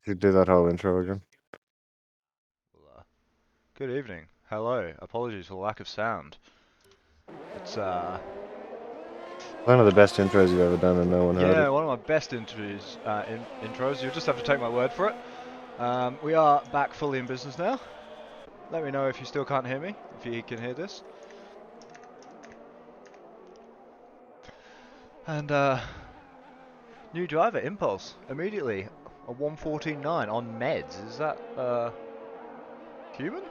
You do that whole intro again. Good evening. Hello. Apologies for the lack of sound. It's One of the best intros you've ever done, and no one heard yeah, it. one of my best intros. You'll just have to take my word for it. We are back fully in business now. Let me know if you still can't hear me, if you can hear this. And new driver, Impulse, immediately a 1:14.9 on meds. Is that human?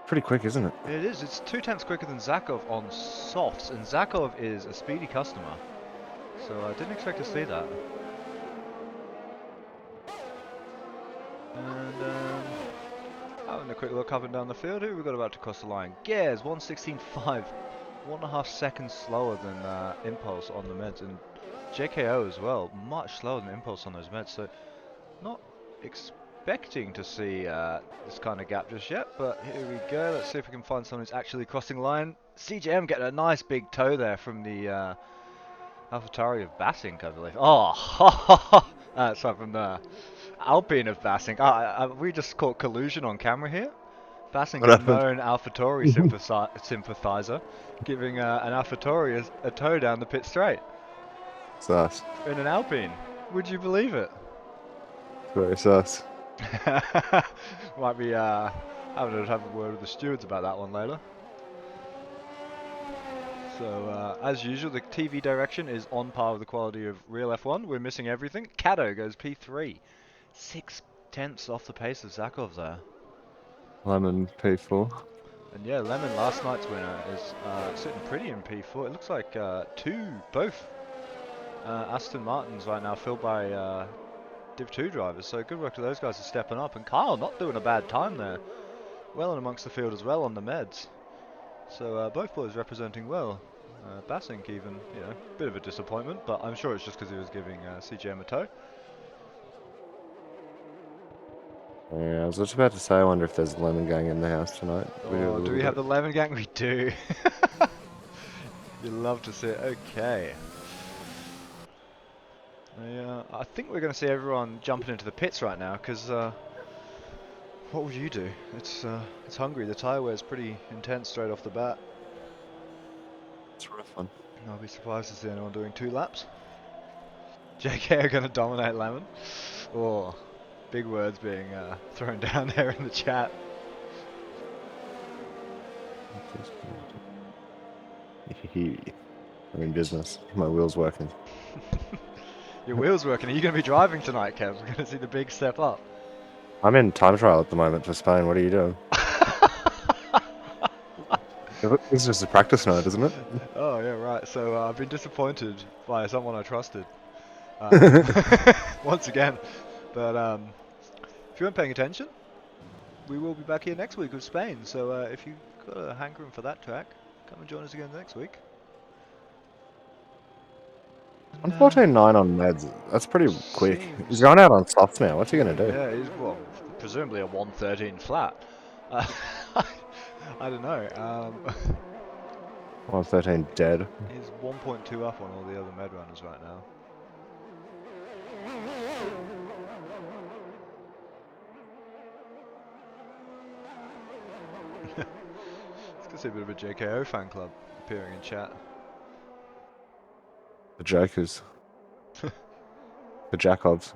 Pretty quick, isn't it? It is. It's 2/10 quicker than Zakov on softs, and Zakov is a speedy customer. So I didn't expect to see that. And having a quick look up and down the field, who we got about to cross the line? Gears, 1:16.5, 1.5 seconds slower than Impulse on the meds, and JKO as well, much slower than Impulse on those meds. So not expecting to see this kind of gap just yet, but here we go. Let's see if we can find someone who's actually crossing the line. CJM getting a nice big toe there from the AlphaTauri of Bassink, I believe. Oh, sorry, from the Alpine of Bassink. We just caught collusion on camera here. Bassink, What a happened? known AlphaTauri sympathizer, giving an AlphaTauri a tow down the pit straight Sus. in an Alpine. Would you believe it? Very sus. Might be having to have a word with the stewards about that one later. So, as usual, the TV direction is on par with the quality of real F1. We're missing everything. Cato goes P3. 6/10 off the pace of Zakov there. Lemon P4. And yeah, Lemon, last night's winner, is sitting pretty in P4. It looks like both Aston Martins right now filled by Div 2 drivers. So good work to those guys for stepping up. And Kyle not doing a bad time there. Well in amongst the field as well on the meds. So both boys representing well. Bassink even, bit of a disappointment, but I'm sure it's just because he was giving CGM a tow. Yeah, I was just about to say, I wonder if there's a lemon gang in the house tonight. We do a Oh, do little we have bit. the Lemon Gang? We do. You'd love to see it. Okay. I think we're going to see everyone jumping into the pits right now, because what would you do? It's Hungary. The tyre wear is pretty intense straight off the bat. It's a rough one. I'll be surprised to see anyone doing 2 laps. JK are going to dominate Lemon. Oh, big words being thrown down there in the chat. I'm in business. My wheel's working. Your wheel's working. Are you going to be driving tonight, Kev? We're going to see the big step up. I'm in time trial at the moment for Spain. What are you doing? It's just a practice night, isn't it? Oh yeah, right. So I've been disappointed by someone I trusted um, once again. But if you weren't paying attention, we will be back here next week with Spain. So if you've got a hankering for that track, come and join us again next week. And 114.9 on meds. That's pretty quick. He's seems, going out on softs now. What's he gonna do? yeah, he's well, presumably a 113 flat. Uh, I don't know. 113 dead. He's 1.2 up on all the other med runners right now. It's gonna see a bit of a JKO fan club appearing in chat. The Jokers. The Jacobs.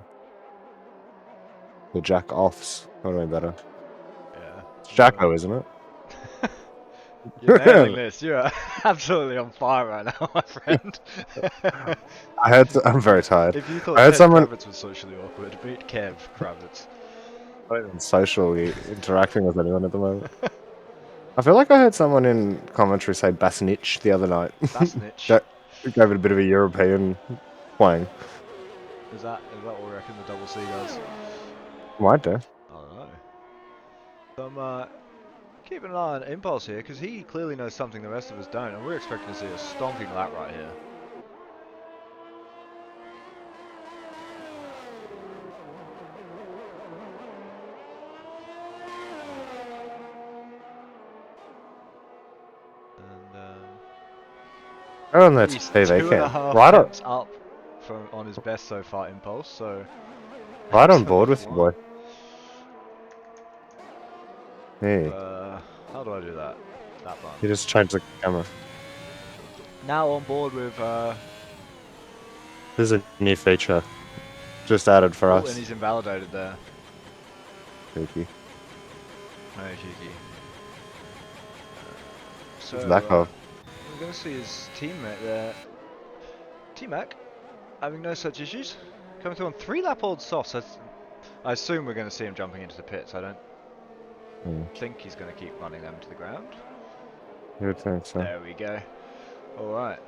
The Jack-offs. What do I mean better? Yeah. It's Jacko, isn't it? You're nailing this. You're absolutely on fire right now, my friend. I'm very tired. If you I thought heard Ted someone Kravitz was socially awkward, beat Kev Kravitz. not even socially interacting with anyone at the moment. I feel like I heard someone in commentary say Basnich the other night. Basnich. That gave it a bit of a European twang. Is that what we reckon the double C does? Might do. I don't know. I'm keeping an eye on Impulse here, because he clearly knows something the rest of us don't, and we're expecting to see a stonking lap right here. And Oh, and that's he's TV two and a cam. half Right up. tenths up on his best so far, Impulse. So Right on episode board with you, boy. 1. Hey, How do I do that? That button. you just changed the camera. Now on board with. This is a new feature. Just added for Oh, us. and he's invalidated there. Cheeky. No, cheeky. So Zakov. we're going to see his teammate there. T-Mac having no such issues. Coming through on 3-lap old softs. I assume we're going to see him jumping into the pits. I don't think he's going to keep running them to the ground. You would think so. There we go. Alright.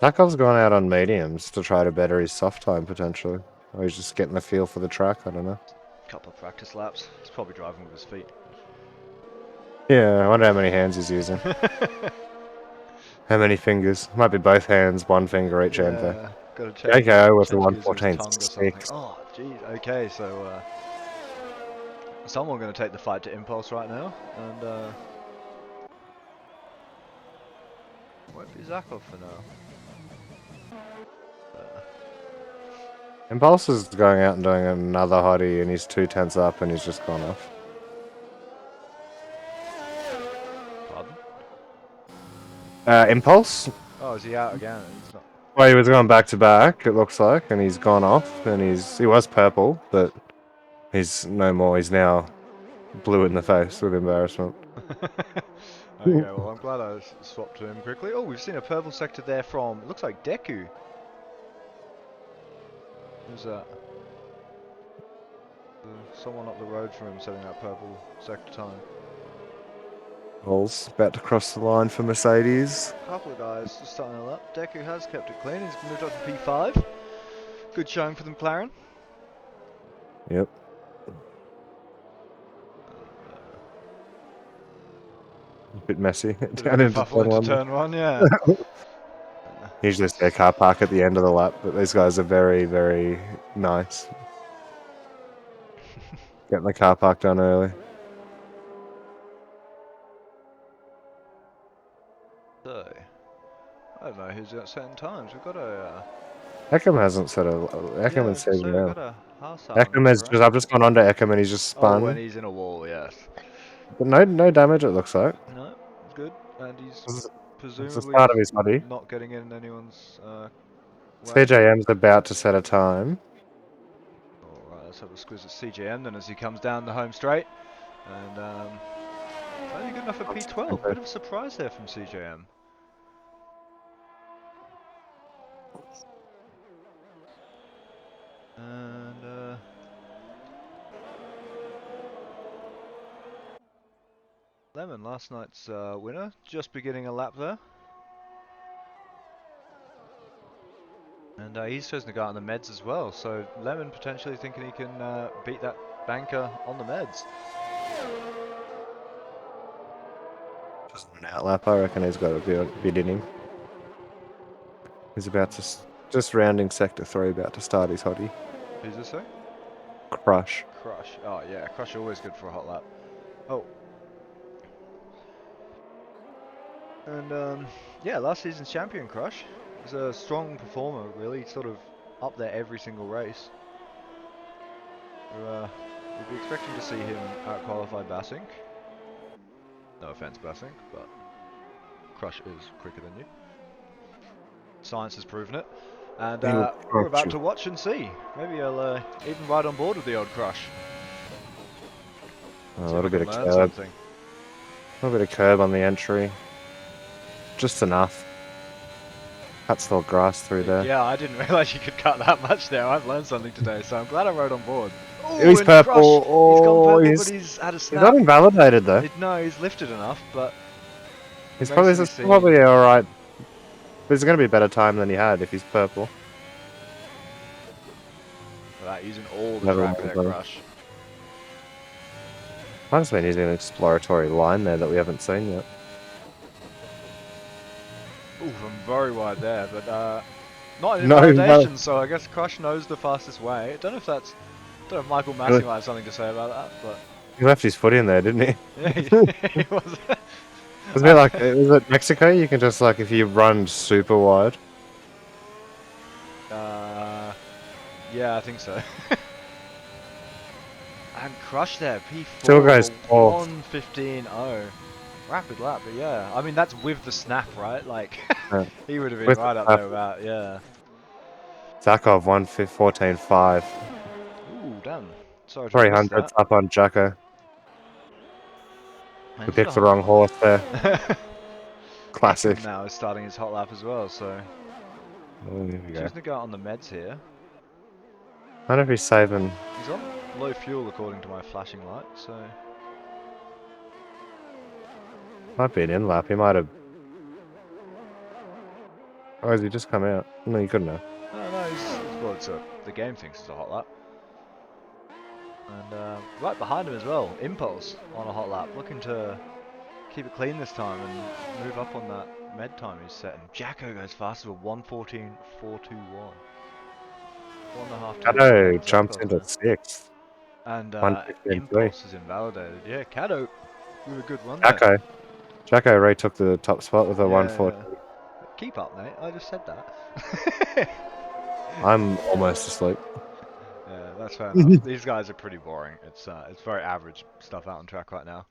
Zakov's gone out on mediums to try to better his soft time potentially. Or he's just getting the feel for the track, I don't know. Couple of practice laps. He's probably driving with his feet. Yeah, I wonder how many hands he's using. How many fingers? Might be both hands, one finger each hand there. Gotta change, JKO with the change gears with his tongue or something. 114.6. Oh, jeez. Okay, so someone going to take the fight to Impulse right now, and won't be Zakov for now. Impulse is going out and doing another hottie and he's 2 tenths up and he's just gone off. Pardon? Impulse? Oh, is he out again? He's not. Well, he was going back to back, it looks like, and he's gone off, and he was purple, but he's no more. He's now blue in the face with embarrassment. Okay, well, I'm glad I swapped to him quickly. Oh, we've seen a purple sector there from, it looks like Deku. Who's that? Someone up the road from him setting that purple sector time. Rolls about to cross the line for Mercedes. A couple of guys just starting a lap. Deku has kept it clean. He's moved up to P5. Good showing for the McLaren. Yep. A bit messy. Down into turn 1, yeah. Usually it's their car park at the end of the lap, but these guys are very, very nice. Getting the car park done early. So, I don't know who's got certain times. We've got a. Eckham hasn't set a. Eckham and so we've CGM. got a house Eckham has just. I've just gone on to Eckham and he's just spun. Oh, and he's in a wall, yes. But no damage, it looks like. No, it's good. And he's It's presumably the start of his body. not getting in anyone's way. CJM's about to set a time. Alright, let's have a squeeze at CJM then as he comes down the home straight. And only good enough for P12. Bit of a surprise there from CJM. And Lemon, last night's winner, just beginning a lap there. And he's chosen to go out on the meds as well, so Lemon potentially thinking he can beat that banker on the meds. Just an outlap, I reckon he's got a bit in him. He's about to, just rounding sector 3, about to start his hottie. Who's this say? Crush. Crush. Oh yeah, Crush always good for a hot lap. Oh. And yeah, last season's champion Crush. He's a strong performer, really, sort of up there every single race. We'll be expecting to see him out-qualify Basink. No offense, Basink, but Crush is quicker than you. Science has proven it. And we're about to watch and see. Maybe he'll even ride on board with the old Crush. A little bit of curb. A little bit of curb on the entry. Just enough. Cuts the grass through there. Yeah, I didn't realise you could cut that much there. I've learned something today, so I'm glad I rode on board. Ooh, he's purple. Crush. Oh, he's gone purple, but he's had a snap. He's not invalidated though. No, he's lifted enough, but he's probably alright. But it's going to be a better time than he had if he's purple. Without using all the track there, Crush. Might have been using an exploratory line there that we haven't seen yet. Ooh, from very wide there, but not in invalidation, so I guess Crush knows the fastest way. I don't know if Michael Massey might have something to say about that, but he left his foot in there, didn't he? Yeah, he was. It was a bit like, was it Mexico? You can just, like, if you run super wide, Yeah, I think so. And Crush there, Still P4 goes for fourth. 1:15.0. Rapid lap, but yeah. I mean, that's with the snap, right? Like, Uh, he would have been with right up uh, there without, yeah. Zakov 1:14.5. Ooh, damn. Sorry to have missed 300s that. up on Jacko. And We he's picked the got wrong horse there. Ekman Classic. now is starting his hot lap as well, so Oh, here we go. choosing to go out on the meds here. I wonder if he's saving. He's on low fuel according to my flashing light, so Might be an in lap. He might have. Or has he just come out? No, he couldn't have. no, well, the game thinks it's a hot lap. And right behind him as well, Impulse on a hot lap, looking to keep it clean this time and move up on that med time he's setting. Jacko goes faster with 1:14.421. 1.5 2 behind Shadow jumps Zakov into there. sixth. And 1:15.3. Impulse is invalidated. Yeah, Caddo with a good run there. Jacko. Jacko retook the top spot with a Yeah, 1:14. keep up, mate. I just said that. I'm almost asleep. Yeah, that's fair enough. These guys are pretty boring. It's very average stuff out on track right now.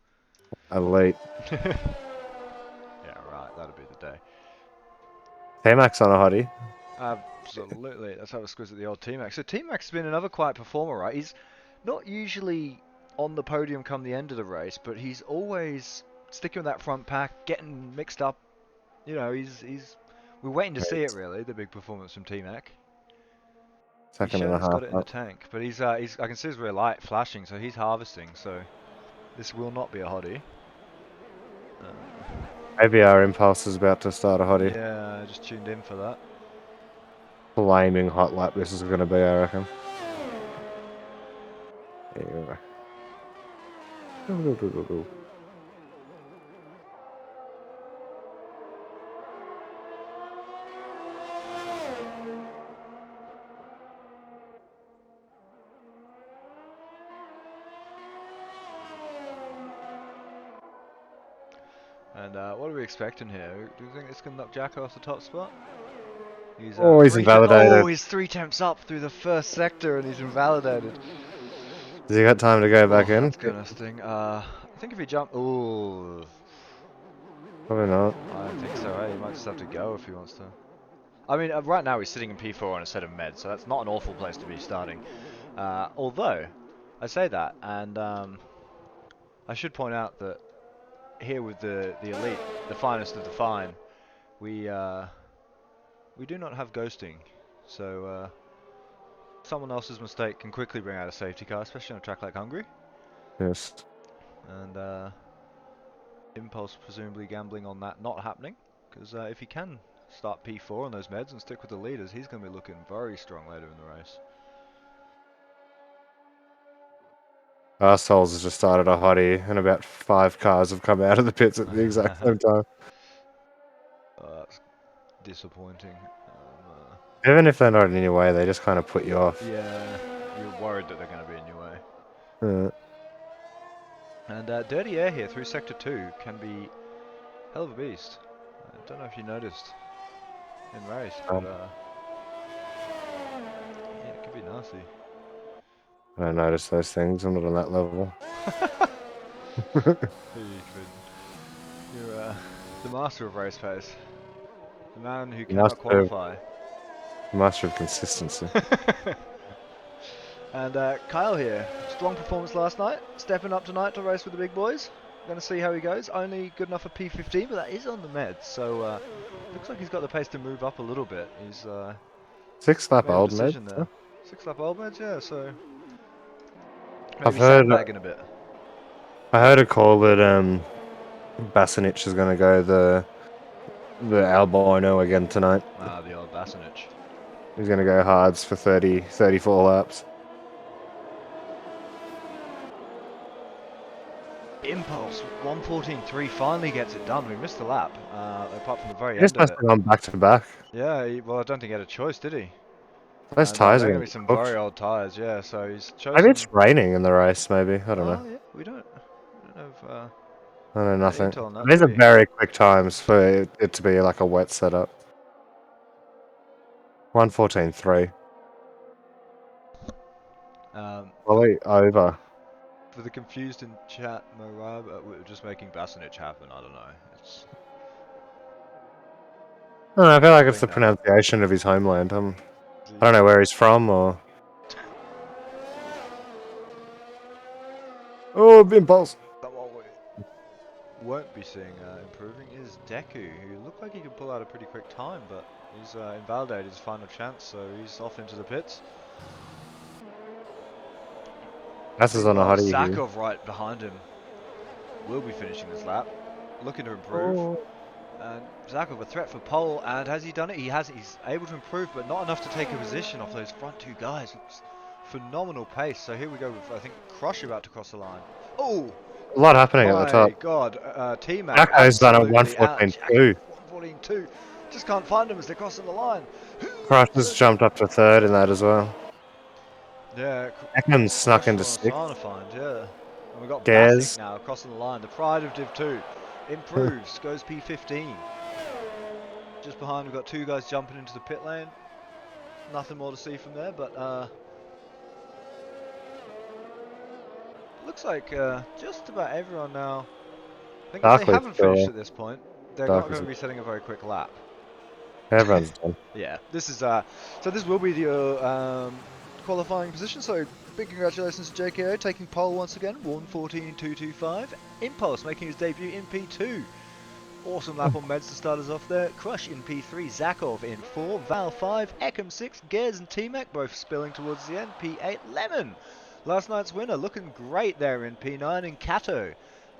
Elite. Yeah, right. That'll be the day. T-Max on a hottie. Absolutely. That's how it squeezes the old T-Max. So T-Max has been another quiet performer, right? He's not usually on the podium come the end of the race, but he's always sticking with that front pack, getting mixed up. You know, he's we're waiting to see it really, the big performance from T-Mac. He's Second and shown a he's half got it in the up. tank, but I can see his rear light flashing, so he's harvesting. So this will not be a hottie. ABR Impulse is about to start a hottie. Yeah, I just tuned in for that. Flaming hot lap this is going to be, I reckon. Yeah. And what are we expecting here? Do you think it's going to knock Jacko off the top spot? He's Oh, he's invalidated. he's 3 temps up through the first sector and he's invalidated. Has he got time to go Oh, back in? that's gonna sting. I think if he jump, oh, Probably not. I don't think so. Hey, he might just have to go if he wants to. I mean, right now he's sitting in P4 on a set of meds, so that's not an awful place to be starting. Although, I say that, and I should point out that here with the elite, the finest of the fine, we do not have ghosting, so someone else's mistake can quickly bring out a safety car, especially on a track like Hungary. Yes. And Impulse presumably gambling on that not happening, because if he can start P4 on those meds and stick with the leaders, he's going to be looking very strong later in the race. Arseholes has just started a hottie, and about 5 cars have come out of the pits at the exact same time. That's disappointing. Even if they're not in your way, they just kind of put you off. Yeah, you're worried that they're going to be in your way. Uh, And Dirty Air here through Sector 2 can be hell of a beast. I don't know if you noticed in race, but yeah, it could be nasty. I don't notice those things. I'm not on that level. You're the master of race pace. The man who cannot Master of, qualify. master of consistency. And Kyle here, strong performance last night, stepping up tonight to race with the big boys. Going to see how he goes. Only good enough for P15, but that is on the meds, so looks like he's got the pace to move up a little bit. He's 6 lap made a old, mate. decision there. 6 lap old meds, yeah, so I've maybe heard. sandbagging a bit. I heard a call that Basinich is going to go the albino again tonight. Ah, the old Basinich. He's going to go hards for 30, 34 laps. Impulse 1:14.3 finally gets it done. We missed the lap, apart from the very He just end of must it. have gone back to back. Yeah, well, I don't think he had a choice, did he? Those And tyres they're are going going to be to some be cooked. very old tyres, yeah. So he's Maybe it's chosen. raining in the race, maybe. I don't know. Oh yeah, we don't have I know any nothing. intel on that, These do are we? very quick times for it to be like a wet setup. 1:14.3. Quali over. For the confused in chat, Morab, we're just making Basinich happen. I don't know. It's I don't know, I feel like it's doing the that. pronunciation of his homeland. I don't know where he's from or. Oh, impulse. What we won't be seeing improving is Deku, who looked like he could pull out a pretty quick time, but he's invalidated his final chance, so he's off into the pits. Passes on a Meanwhile, hottie here. Zakov right behind him will be finishing this lap, looking to improve. Oh. And Zakov a threat for pole, and has he done it? He has. He's able to improve, but not enough to take a position off those front two guys. It's phenomenal pace. So here we go with, I think, Crush about to cross the line. Oh A lot happening at the my top. God! T-Mac Jacko's done a absolutely out. 114.2. 114.2. Just can't find him as they're crossing the line. Crush has So jumped up to third in that as well. yeah, Ekman's snuck Crush is into on a sixth. sign to find. Yeah, and we got Basic Gares. now crossing the line. The pride of Div 2 improves, goes P15. Just behind, we've got two guys jumping into the pit lane. Nothing more to see from there, but looks like just about everyone now. I think if they Darkly's haven't finished still. at this point, they're not Darkly's. going to be setting a very quick lap. Everyone's done. Yeah, this is so this will be the qualifying position. So big congratulations to JKO taking pole once again, 1:14.225. Impulse making his debut in P2. Awesome lap on meds to start us off there. Crush in P3, Zakov in 4, Val 5, Ekem 6, Gez and T-Mac both spilling towards the end. P8, Lemon. Last night's winner looking great there in P9, and Kato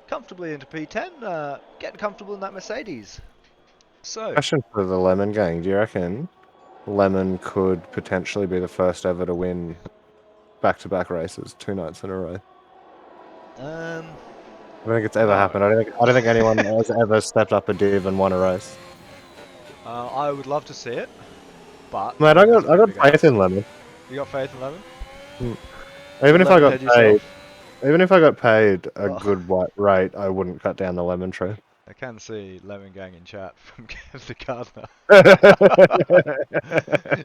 comfortably into P10, getting comfortable in that Mercedes. So, Question for the Lemon gang. Do you reckon Lemon could potentially be the first ever to win back-to-back races 2 nights in a row? I don't think it's ever no. happened. I don't think anyone has ever stepped up a div and won a race. I would love to see it, but Mate, it hasn't I been got the faith case. in Lemon. You got faith in Lemon? Even Did if I Lemon got head paid, yourself? even if I got paid a Oh. good white rate, I wouldn't cut down the lemon tree. I can see Lemon Gang in chat from Kev the Gardener.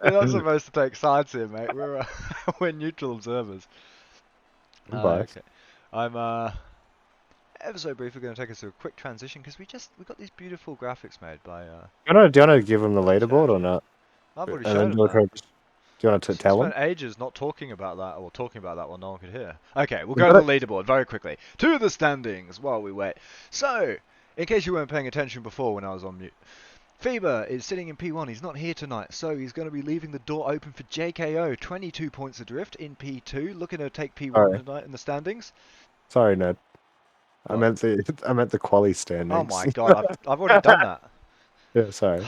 You're not supposed to take sides here, mate. We're neutral observers. But Okay, I'm ever so briefly going to take us through a quick transition because we got these beautiful graphics made by do you want to give him the leaderboard or not? I've already And then shown him do a that. do you want to tell him? Spent ages not talking about that, or talking about that while no one could hear. Okay, we'll go to the leaderboard very quickly. To the standings while we wait. So, in case you weren't paying attention before when I was on mute, Fever is sitting in P1. He's not here tonight, so he's going to be leaving the door open for JKO. 22 points adrift in P2, looking to take P1 Sorry, tonight in the standings. sorry, Ned. What? I meant the quali Oh standings. my god, I've already done that. Yeah, sorry.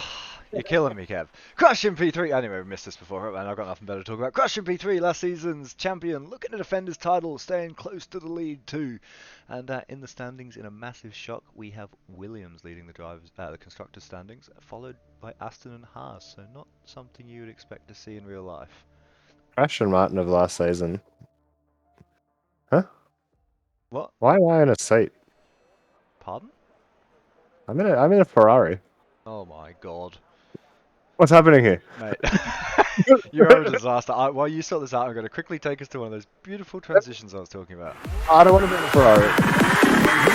You're killing me, Kev. Crush in P3. Anyway, we missed this before, and I've got nothing better to talk about. Crush in P3, last season's champion, looking to defend his title, staying close to the lead too. And in the standings, in a massive shock, we have Williams leading the constructors' standings, followed by Aston and Haas. So not something you would expect to see in real life. Crash and Martin of last season. Huh? What? Why am I in a seat? Pardon? I'm in a Ferrari. Oh my god. What's happening here? Mate, you're a disaster. While you sort this out, I'm going to quickly take us to one of those beautiful transitions I was talking about. I don't want to be in a Ferrari.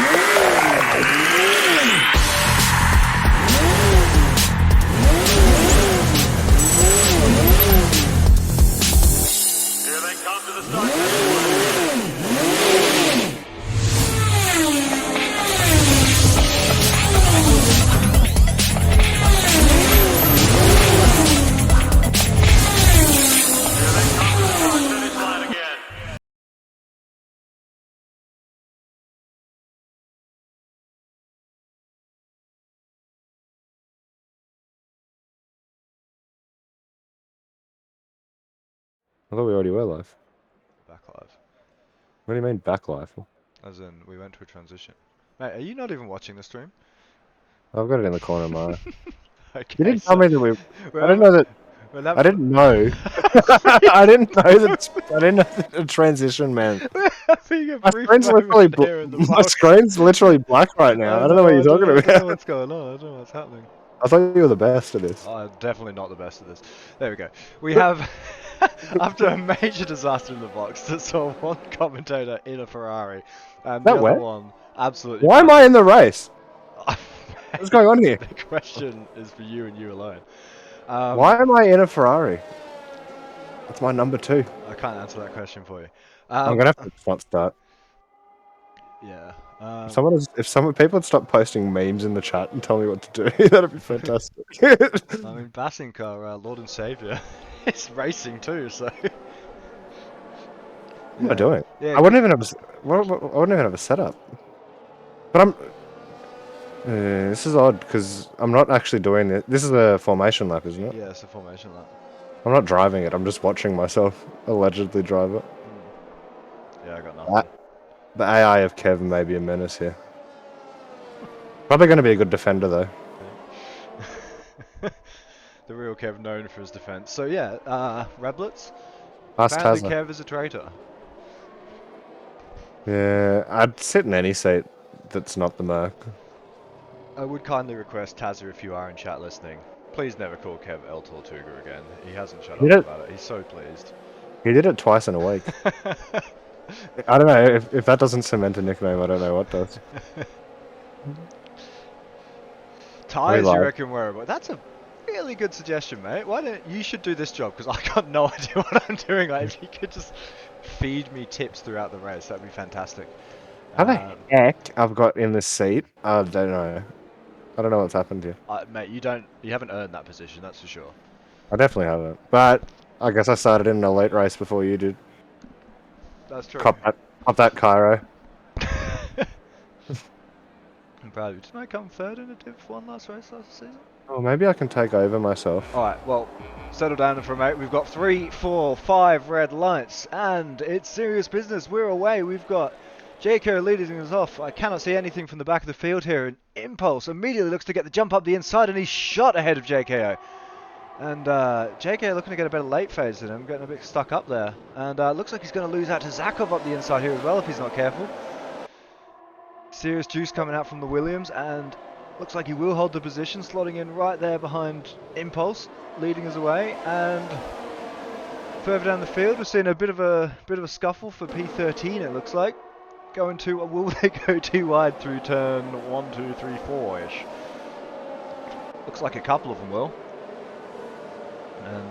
Here they come to the start. Here they come to the start finish line again. I thought we already were live. Back live. What do you mean back live? As in, we went to a transition. Mate, are you not even watching the stream? I've got it in the corner of my eye. Okay, You didn't so tell me that we. I didn't we're know that. we're I didn't know. I didn't know that. I didn't know that the transition, man. having a My brief screen's literally moment here in the my box. screen's literally black right now. I don't know what you're I don't talking know about. what's going on. I don't know what's happening. I thought you were the best at this. I'm definitely not the best at this. There we go. We have, after a major disaster in the box that saw one commentator in a Ferrari and the That other wet? one absolutely Why am I in the race? What's Mate, going on here? the question is for you and you alone. Why am I in a Ferrari? That's my number 2. I can't answer that question for you. I'm gonna have to not start. Yeah. If some people would stop posting memes in the chat and tell me what to do, that'd be fantastic. I mean, Basinka, our Lord and Savior, is racing too, so. What am I doing? Yeah, I wouldn't even have I wouldn't even have a setup. But I'm. This is odd because I'm not actually doing it. This is a formation lap, isn't it? Yeah, it's a formation lap. I'm not driving it. I'm just watching myself allegedly drive it. Yeah, I got nothing. The AI of Kev may be a menace here. Probably going to be a good defender though. The real Kev known for his defense. So yeah, Rablets. Ask Apparently Tazza. Kev is a traitor. Yeah, I'd sit in any seat that's not the Merc. I would kindly request Tazza, if you are in chat listening, please never call Kev El Tortuga again. He hasn't shut He up did, about it. He's so pleased. he did it twice in a week. I don't know, if that doesn't cement a nickname, I don't know what does. Tyres, you lied. reckon wearable? That's a really good suggestion, mate. Why don't you should do this job, because I got no idea what I'm doing. Like, if you could just feed me tips throughout the race, that'd be fantastic. How the heck I've got in this seat? I don't know. I don't know what's happened here. Mate, you haven't earned that position, that's for sure. I definitely haven't. But I guess I started in an elite race before you did. That's true. Cop that Cairo. I'm proud of you. Didn't I come third in a Div 1 last race last season? Oh, maybe I can take over myself. Alright, well, settle down for a mate. We've got 3, 4, 5 red lights, and it's serious business. We're away. We've got JK leading us off. I cannot see anything from the back of the field here. And Impulse immediately looks to get the jump up the inside, and he's shot ahead of JKO. And JKO looking to get a better late phase than him, getting a bit stuck up there. And looks like he's going to lose out to Zakov up the inside here as well if he's not careful. Serious juice coming out from the Williams, and looks like he will hold the position, slotting in right there behind Impulse, leading us away. And further down the field, we're seeing a bit of a scuffle for P13. It looks like going to. Will they go too wide through turn 1, 2, 3, 4-ish? Looks like a couple of them will. And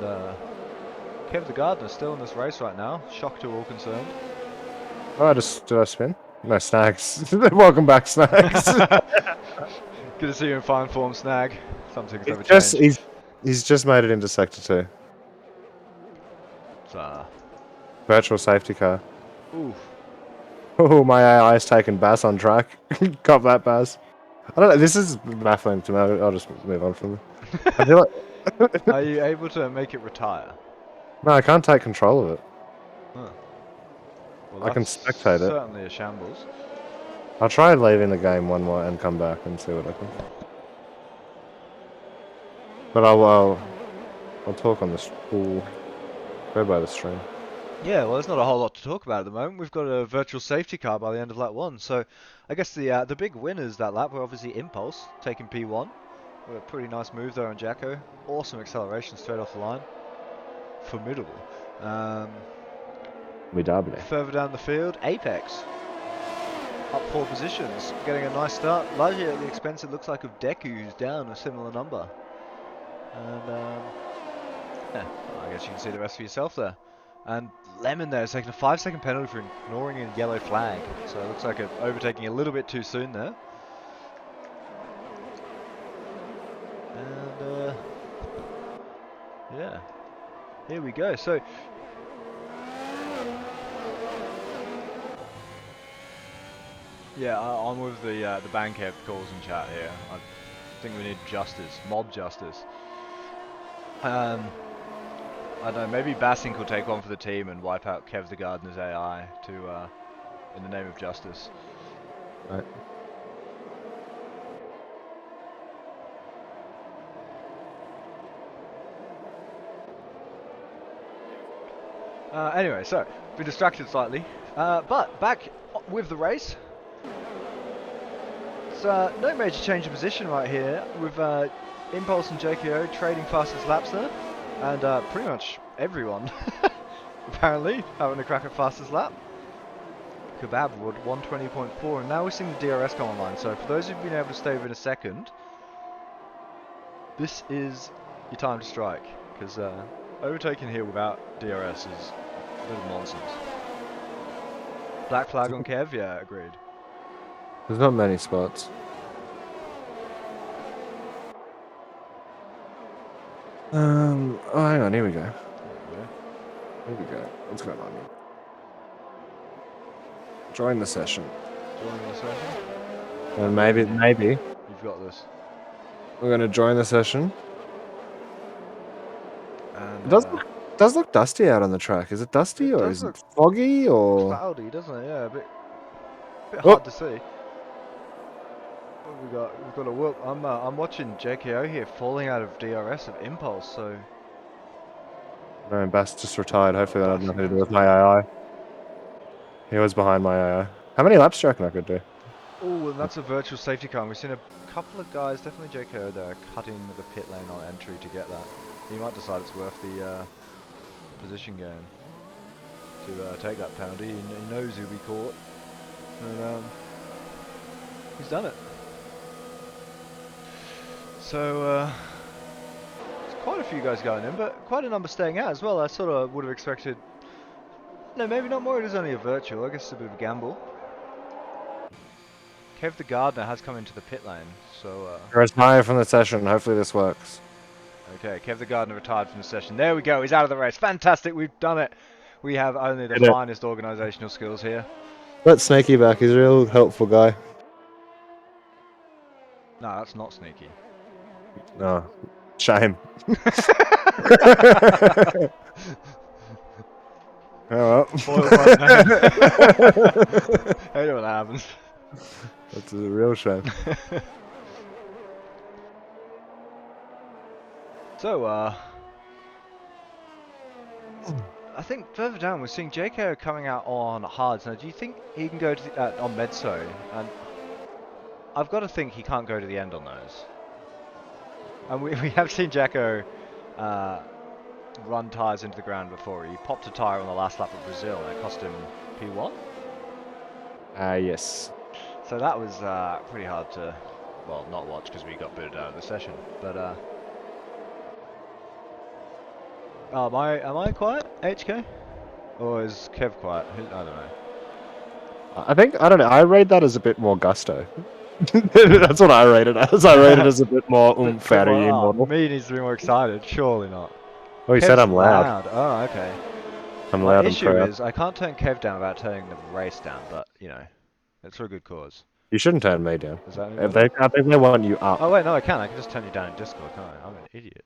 Kev the Gardener still in this race right now. Shock to all concerned. Oh, did I spin? No, Snags. Welcome back, Snags. Good to see you in fine form, Snag. Some things never change. He's just made it into Sector 2. So, Virtual safety car. ooh. Oh, my AI has taken Bass on track. Cop that, Bass. I don't know, this is baffling to me. I'll just move on from it. I feel like... Are you able to make it retire? No, I can't take control of it. Huh. Well, I can that's spectate it. certainly a shambles. I'll try leaving the game one more and come back and see what happens. But I'll talk on this. Ooh, go by the stream. Yeah, well, there's not a whole lot to talk about at the moment. We've got a virtual safety car by the end of lap 1, so I guess the big winners that lap were obviously Impulse, taking P1. With a pretty nice move there on Jacko. Awesome acceleration straight off the line. Formidable. Further down the field, Apex. Up 4 positions, getting a nice start. Largely at the expense, it looks like, of Deku, who's down a similar number. And yeah, I guess you can see the rest for yourself there. And Lemon there is taking a 5-second penalty for ignoring a yellow flag. So it looks like overtaking a little bit too soon there. And yeah, here we go. So yeah, I'm with the Bankev calls in chat here. I think we need justice, mob justice. I don't know, maybe Bassink will take one for the team and wipe out Kev the Gardener's AI to in the name of justice. Right. Anyway, so, been distracted slightly, but back with the race. It's no major change of position right here, with Impulse and JKO trading fastest laps there, and pretty much everyone apparently having a crack at fastest lap. Kebab would 120.4, and now we're seeing the DRS come online. So for those who've been able to stay within a second, this is your time to strike, because overtaking here without DRS is a bit of nonsense. Black flag on Kev, yeah, agreed. There's not many spots. Oh, hang on. Here we go. Here we go. What's going on here? Join the session. Join the session. And maybe You've got this. we're going to join the session. And It does look dusty out on the track. Is it dusty it or does is look it foggy or? cloudy, doesn't it? Yeah, a bit Oh. hard to see. What we've got a whoop. I'm watching JKO here falling out of DRS of Impulse, so No, Bass just retired. Hopefully that had Bass nothing to do has with my II. He was behind my II. How many laps do you reckon I could do? oh, and that's a virtual safety car. And we've seen a couple of guys, definitely JKO there, cutting the pit lane on entry to get that. He might decide it's worth the position gain to take that penalty. He knows he'll be caught, and he's done it. So there's quite a few guys going in, but quite a number staying out as well. I sort of would have expected. No, maybe not more. It is only a virtual. I guess it's a bit of a gamble. Kev the Gardener has come into the pit lane, so Retire from the session. Hopefully this works. okay, Kev the Gardener retired from the session. There we go, he's out of the race. Fantastic, we've done it. We have only the Did it. finest organisational skills here. Let Snaky back. He's a real helpful guy. No, that's not sneaky. No, shame. Oh well. Foil by name. Hate it when that happens. That's a real shame. So, I think further down we're seeing JKO coming out on hards. Now, do you think he can go to the, on Medso? And I've got to think he can't go to the end on those. And we have seen Jacko run tyres into the ground before. He popped a tyre on the last lap of Brazil and it cost him P1. Yes. So that was pretty hard to, well, not watch because we got booted out of the session. But am I quiet, HK? Or is Kev quiet? I don't know. I don't know. I rate that as a bit more gusto. That's what I rate it as. I rate it as a bit more oomph out of you, model. Me needs to be more excited. Surely not. Oh, you said I'm loud. Oh, okay. I'm My loud and issue proud. is I can't turn Kev down without turning the race down, but you know, it's for a good cause. You shouldn't turn me down. Is that any If better? I think they want you up. Oh wait, no, I can. I can just turn you down in Discord, can't I? I'm an idiot.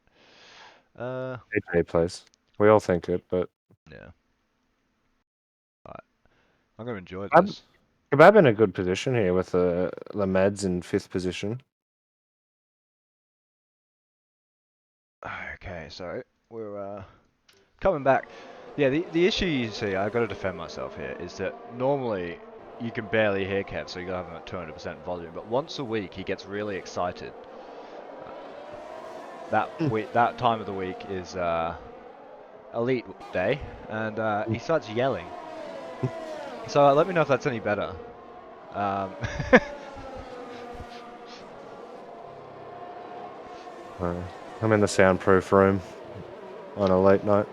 AJ plays. We all think it, but Yeah. Alright. I'm gonna enjoy I'm- this. Kebab in a good position here with the Meds in 5th position. Okay, so we're coming back. Yeah, the issue you see, I got to defend myself here, is that normally you can barely hear Kev, so you gotta have him at 200% volume. But once a week, he gets really excited. That time of the week is elite day, and he starts yelling. So let me know if that's any better. I'm in the soundproof room on a late night.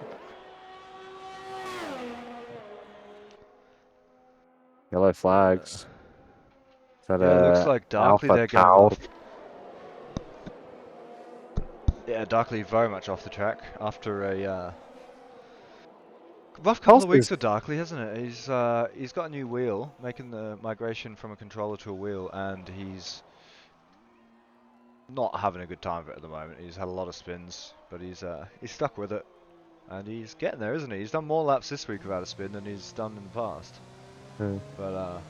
Yellow flags. Is that Yeah, it looks like Darkly Alpha they're going Tau? off. Yeah, Darkly very much off the track after a rough couple of weeks for Darkly, hasn't it? He's got a new wheel, making the migration from a controller to a wheel, and he's not having a good time of it at the moment. He's had a lot of spins, but he's stuck with it, and he's getting there, isn't he? He's done more laps this week without a spin than he's done in the past. But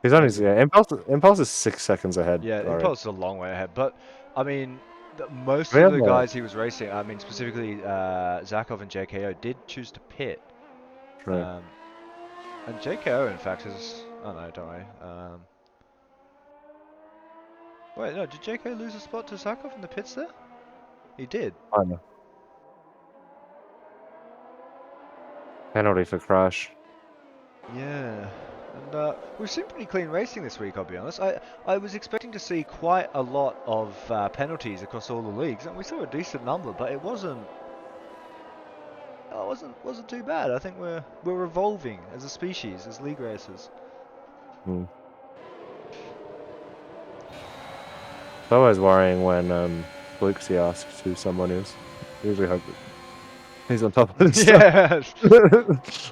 he's on his Impulse is 6 seconds ahead. yeah, already. Impulse is a long way ahead, but I mean. Most of the guys he was racing, I mean specifically Zakov and JKO, did choose to pit. Right. And JKO in fact is, oh no, don't worry. Wait, no, did JK lose a spot to Zarkov in the pits there? He did. I know. Penalty for crash. Yeah. And we've seen pretty clean racing this week, I'll be honest. I was expecting to see quite a lot of penalties across all the leagues, and we saw a decent number, but it wasn't too bad. I think we're evolving as a species, as league racers. Hmm. It's always worrying when Luxie asks who someone is. Usually hope that he's on top of this stuff. Yeah,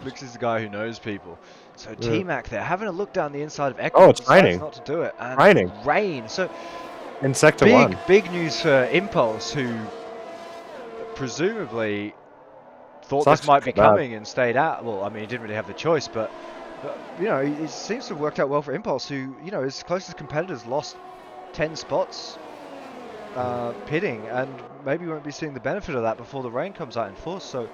Lux is the guy who knows people. So Yeah. T-Mac there, having a look down the inside of Echo, Oh, but it's decides raining. not to do it. And Raining. rain. So In Sector 1. big news for Impulse, who presumably thought Sucks this might be for that. coming and stayed out. Well, I mean, he didn't really have the choice, but you know, it seems to have worked out well for Impulse, who, you know, his closest competitors lost 10 spots pitting, and maybe won't be seeing the benefit of that before the rain comes out in force. So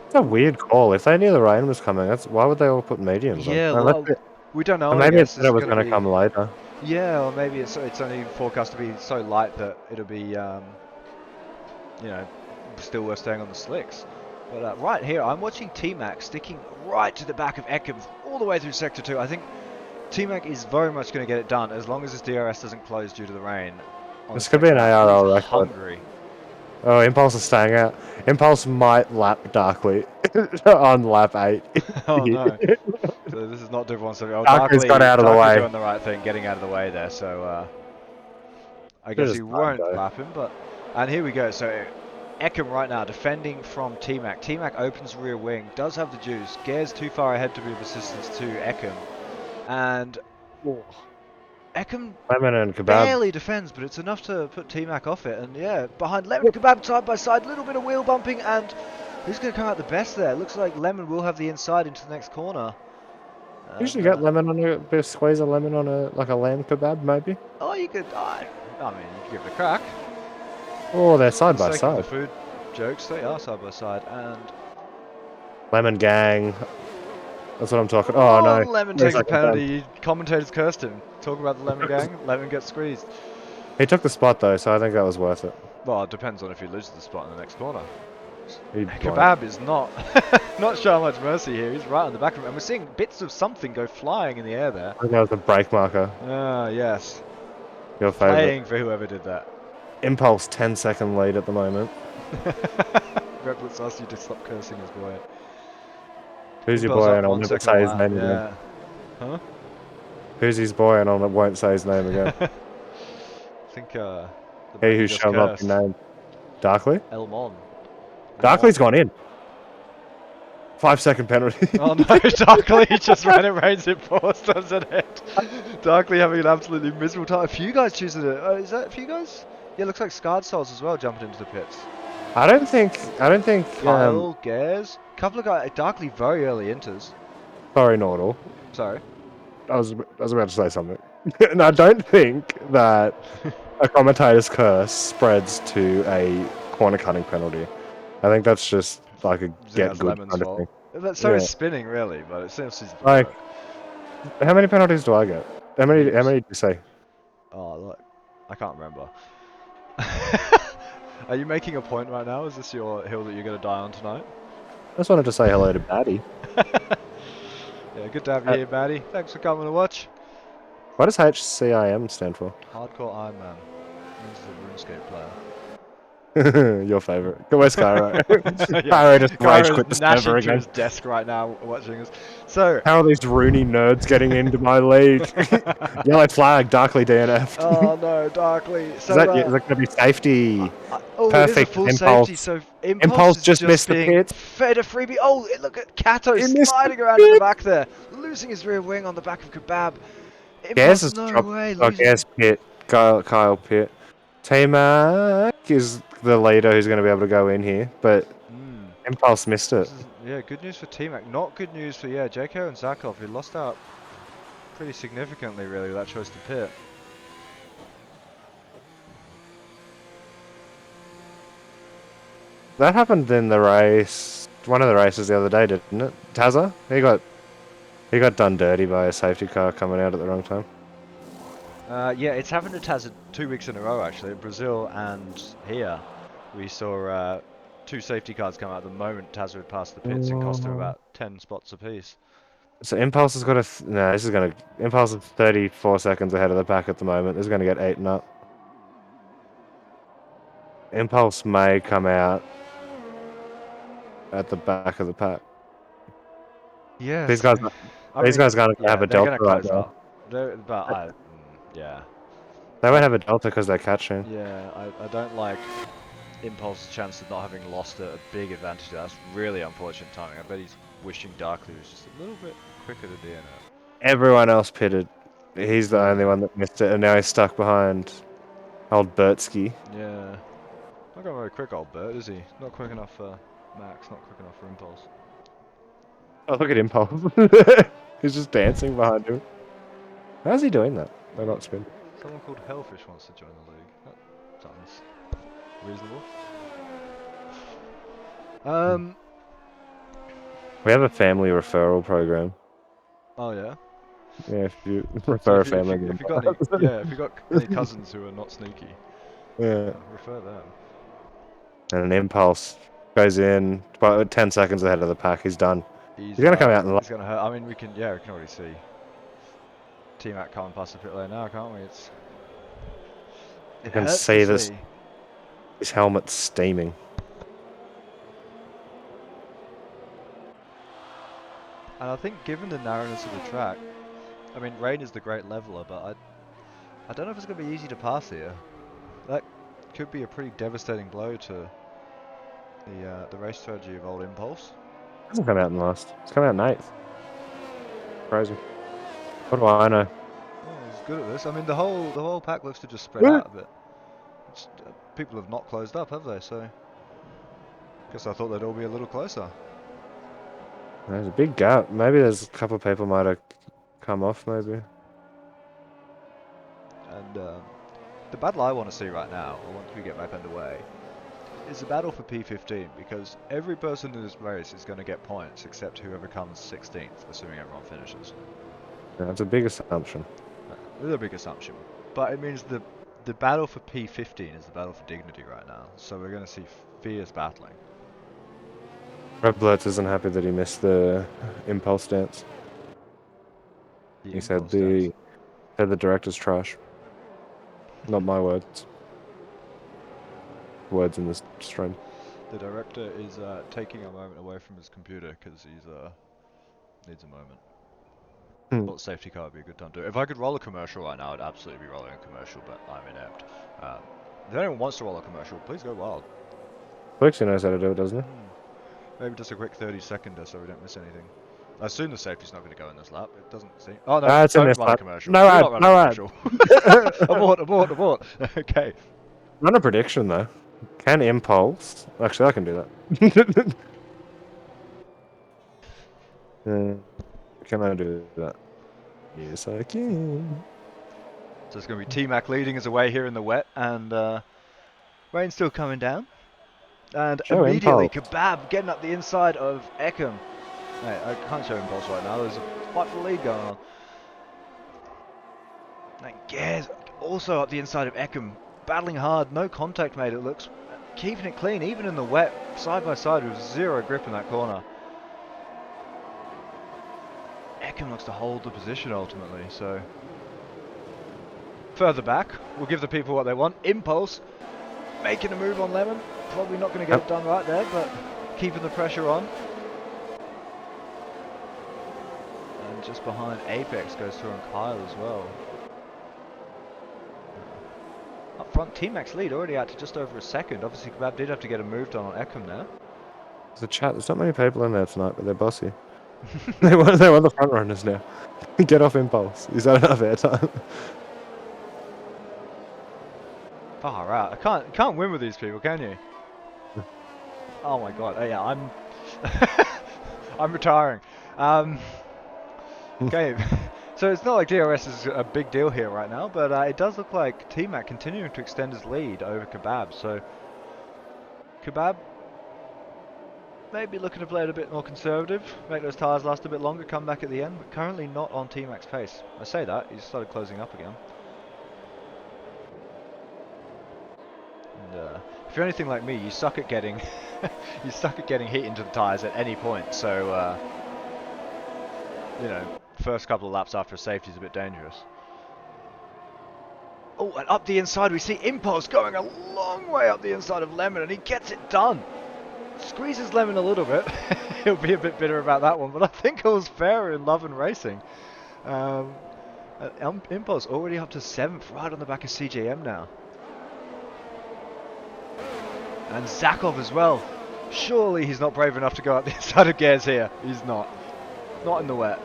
It's a weird call. If they knew the rain was coming, why would they all put mediums yeah, on? well, we don't know. Or I maybe it guess said it was going going to come later. Yeah, or maybe it's only forecast to be so light that it'll be you know, still worth staying on the slicks. But right here, I'm watching T-Mac sticking right to the back of Ekim all the way through Sector 2. I think T-Mac is very much going to get it done as long as his DRS doesn't close due to the rain. This could be an ARL record. Hungary. Oh, Impulse is staying out. Impulse might lap Darkly on lap 8. Oh no. So this is not do 170. Oh, Darkly's got out of the way. doing the right thing, getting out of the way there. So I guess he won't lap him. But and here we go. So Ekim right now defending from T-Mac. T-Mac opens rear wing, does have the juice. Gare's too far ahead to be of assistance to Ekim. And Ekim Lemon and Kebab. barely defends, but it's enough to put T-Mac off it. And yeah, behind Lemon and Kebab side by side, little bit of wheel bumping, and who's going to come out the best there? Looks like Lemon will have the inside into the next corner. Usually get lemon on a bit of squeeze of lemon on a lamb kebab, maybe. Oh, you could. I mean, you could give it a crack. Oh, they're side by The side. food jokes, they are side by side, and Lemon gang. That's what I'm talking. Oh no. Lemon takes a penalty. Commentators cursed him. Talk about the Lemon gang. Lemon gets squeezed. He took the spot though, so I think that was worth it. Well, it depends on if he loses the spot in the next corner. He Kebab is not not showing much mercy here. He's right on the back of him, and we're seeing bits of something go flying in the air there. I think that was a brake marker. Ah, yes. Your favourite. Playing for whoever did that. Impulse 10-second lead at the moment. Replitz asked you to stop cursing his boy. Who's your Impulse boy? up And I'll 1 never second say his lap, name yeah. again. Huh? Who's his boy? And I won't say his name again. I think the He baby who's just shown up cursed. your name. Darkly? Elmon. Darkly's gone in. 5-second penalty. Oh no, Darkly just ran it, rains it, force doesn't it? Darkly having an absolutely miserable time. A few guys choosing it. Is that a few guys? Yeah, looks like Scarred Souls as well jumping into the pits. I don't think. Kyle, Gares, couple of guys. Darkly very early enters. Sorry, Nordal. Sorry. I was about to say something. And I don't think that a commentator's curse spreads to a corner cutting penalty. I think that's just like a get good kind of thing. So is spinning really, but it seems to like. How many penalties do I get? How many did you say? Oh look, I can't remember. Are you making a point right now? Is this your hill that you're going to die on tonight? I just wanted to say hello to Batty. Yeah, good to have you here, Batty. Thanks for coming to watch. What does HCIM stand for? Hardcore Iron Man. Means he's a RuneScape player. Your favourite. Go West Cairo. Yeah. Cairo just rage quit the gnashing server to again. his desk right now watching us. So how are these Rooney nerds getting into my league? Yellow flag, Darkly DNF. Oh no, Darkly. So, is that going to be safety? Oh, perfect. It is a full Impulse. safety. So Impulse just missed the pit. Fed a freebie. Oh, look at Kato sliding around in the back there, losing his rear wing on the back of Kebab. Impulse no way. Gares pit. Kyle pit. T-Mac is the leader who's going to be able to go in here, but Impulse missed it. Yeah, good news for T-Mac. Not good news for JK and Zarkov, who lost out pretty significantly really with that choice to pit. That happened in the race, one of the races the other day, didn't it? Tazza? He got done dirty by a safety car coming out at the wrong time. Yeah, it's happened to Taz 2 weeks in a row actually. Brazil and here, we saw 2 safety cars come out the moment Taz had passed the pits and cost him about 10 spots apiece. So Impulse has got a no. This is gonna Impulse is 34 seconds ahead of the pack at the moment. This is gonna get eaten up. Impulse may come out at the back of the pack. Yeah, These guys, I these mean, guys are gonna yeah, have a they're delta gonna right close now. up. Yeah, They won't have a delta because they're catching. yeah, I don't like Impulse's chance of not having lost a big advantage. That's really unfortunate timing. I bet he's wishing Darkly was just a little bit quicker to DNF. Everyone else pitted. He's the Yeah. only one that missed it, and now he's stuck behind old Bertsky. Yeah. Not going very quick, old Bert, is he? Not quick enough for Max, not quick enough for Impulse. Oh, look at Impulse. He's just dancing behind him. How's he doing that? They're not spin. Someone called Hellfish wants to join the league. That sounds reasonable. We have a family referral program. Oh yeah. Yeah, if you So refer a family if you got any, member. yeah, if you got any cousins who are not sneaky, Yeah. refer them. And an Impulse goes in about 10 seconds ahead of the pack. He's done. He's gonna come out and He's gonna hurt. I mean, we can already see T-Mac coming past the pit lane now, can't we? you It can hurts see to this. see. His helmet's steaming. And I think given the narrowness of the track, I mean, rain is the great leveler, but I don't know if it's going to be easy to pass here. That could be a pretty devastating blow to the race strategy of old Impulse. Hasn't come out in last. It's come out in 8th. Crazy. What do I know? Yeah, he's good at this. I mean, the whole pack looks to just spread out a bit. People have not closed up, have they? So, guess I thought they'd all be a little closer. There's a big gap. Maybe there's a couple of people might have come off, maybe. And the battle I want to see right now, once we get back underway, is a battle for P15, because every person in this race is going to get points except whoever comes 16th, assuming everyone finishes. Yeah, that's a big assumption. It's a big assumption, but it means the battle for P15 is the battle for dignity right now. So we're going to see fierce battling. Red Blitz isn't happy that he missed the Impulse dance. He said the director's trash. Not my words. Words in this stream. The director is taking a moment away from his computer because he's needs a moment. Well, safety car would be a good time to do it. If I could roll a commercial right now, I'd absolutely be rolling a commercial, but I'm inept. If anyone wants to roll a commercial, please go wild. Flexi knows how to do it, doesn't he? Maybe just a quick 30-seconder so we don't miss anything. I assume the safety's not going to go in this lap. It doesn't seem. Oh no! It's in Don't this run a lap. commercial. No Do ad, not run no a ad. commercial. Abort! Okay. Run a prediction though. Can Impulse? Actually, I can do that. Can I do that? Yes, I can. So it's going to be T-Mac leading us away here in the wet, and rain's still coming down. And Show immediately, Impulse. Kebab getting up the inside of Ekim. Hey, I can't show Impulse right now. There's a fight for the lead going on. And Gers also up the inside of Ekim, battling hard. No contact made. It looks keeping it clean, even in the wet, side by side with zero grip in that corner. Ekim looks to hold the position ultimately. So further back, we'll give the people what they want. Impulse making a move on Lemon. Probably not going to get it done right there, but keeping the pressure on. And just behind Apex goes through on Kyle as well. Up front, T-Mac's lead already out to just over a second. Obviously, Kebab did have to get a move done on Ekim there. There's not many people in there tonight, but they're bossy. they want the front runners now. Get off Impulse. He's had enough airtime. Far out. Can't win with these people, can you? Oh my god. Yeah, I'm I'm retiring. Okay. So it's not like DRS is a big deal here right now, but it does look like T-Mac continuing to extend his lead over Kebab. So Kebab maybe looking to play it a bit more conservative, make those tyres last a bit longer, come back at the end, but currently not on T-Mac's pace. I say that, he's started closing up again. if you're anything like me, you suck at getting you suck at getting heat into the tyres at any point. So you know, first couple of laps after a safety is a bit dangerous. Oh, and up the inside we see Impulse going a long way up the inside of Lemon, and he gets it done. Squeezes Lemon a little bit. He'll be a bit bitter about that one, but I think it was fair in Love and Racing. Impulse already up to 7th, right on the back of CJM now. And Zakov as well. Surely he's not brave enough to go up the inside of Gers here. He's not. Not in the wet.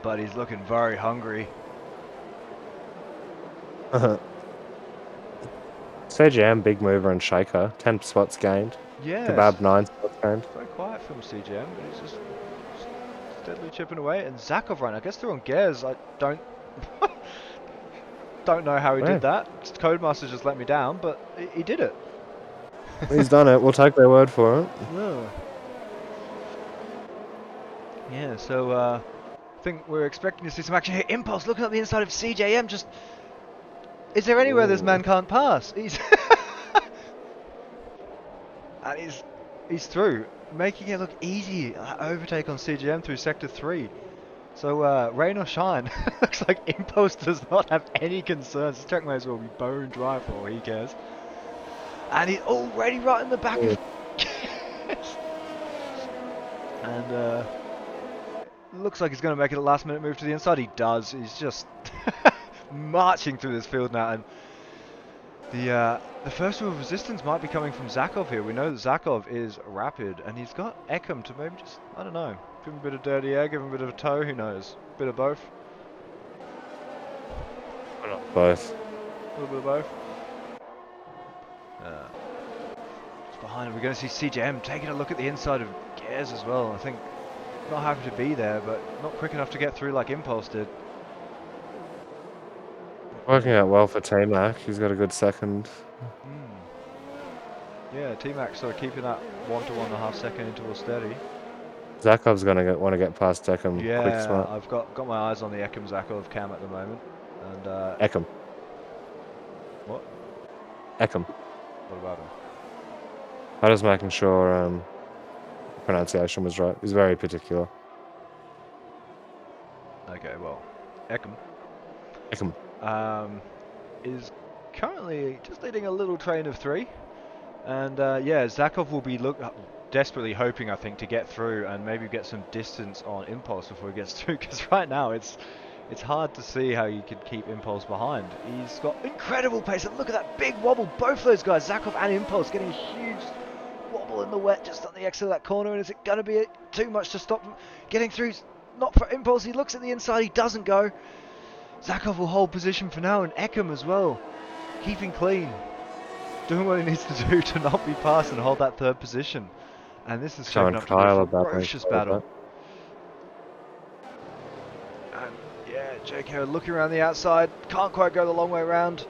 But he's looking very hungry. CGM, big mover and shaker. 10 spots gained. Yeah. Kebab, 9 spots gained. Very quiet from CGM, but he's just steadily chipping away. And Zakov right now, I guess they're on Gers. I don't know how he did that. Codemaster just let me down, but he did it. He's done it. We'll take their word for it. Yeah, so I think we're expecting to see some action here. Impulse looking at the inside of CJM. Just, is there anywhere this man can't pass? He's and he's through, making it look easy. Overtake on CGM through sector 3. So rain or shine, looks like Impulse does not have any concerns. This track may as well be bone dry for all he cares. And he's already right in the back of and looks like he's going to make it a last minute move to the inside. He does. He's just marching through this field now, and the first move of resistance might be coming from Zakov here. We know that Zakov is rapid, and he's got Ekim to maybe just, I don't know, give him a bit of dirty air, give him a bit of a toe, who knows? Bit of both. Both. A little bit of both. Just behind him, we're going to see CJM taking a look at the inside of Gers as well. I think not happy to be there, but not quick enough to get through like Impulse did. Working out well for T-Mac. He's got a good second. Yeah, T-Mac sort of keeping that 1 to 1.5 second interval steady. Zakov's gonna want to get past Ekim. Yeah, Quick smart. I've got my eyes on the Ekim Zakov cam at the moment. And Ekim. What? Ekim. What about him? I'm just making sure pronunciation was right. He's very particular. Okay, well, Ekim. Ekim. Is currently just leading a little train of 3, and yeah, Zakov will be desperately hoping, I think, to get through and maybe get some distance on Impulse before he gets through, because right now it's hard to see how you could keep Impulse behind. He's got incredible pace, and look at that big wobble. Both those guys, Zakov and Impulse, getting a huge wobble in the wet just on the exit of that corner. And is it going to be too much to stop him getting through? Not for Impulse. He looks at the inside, he doesn't go. Zakov will hold position for now, and Ekim as well, keeping clean, doing what he needs to do to not be passed and hold that 3rd position. And this is shaping up to be a ferocious battle. And yeah, JK looking around the outside, can't quite go the long way around.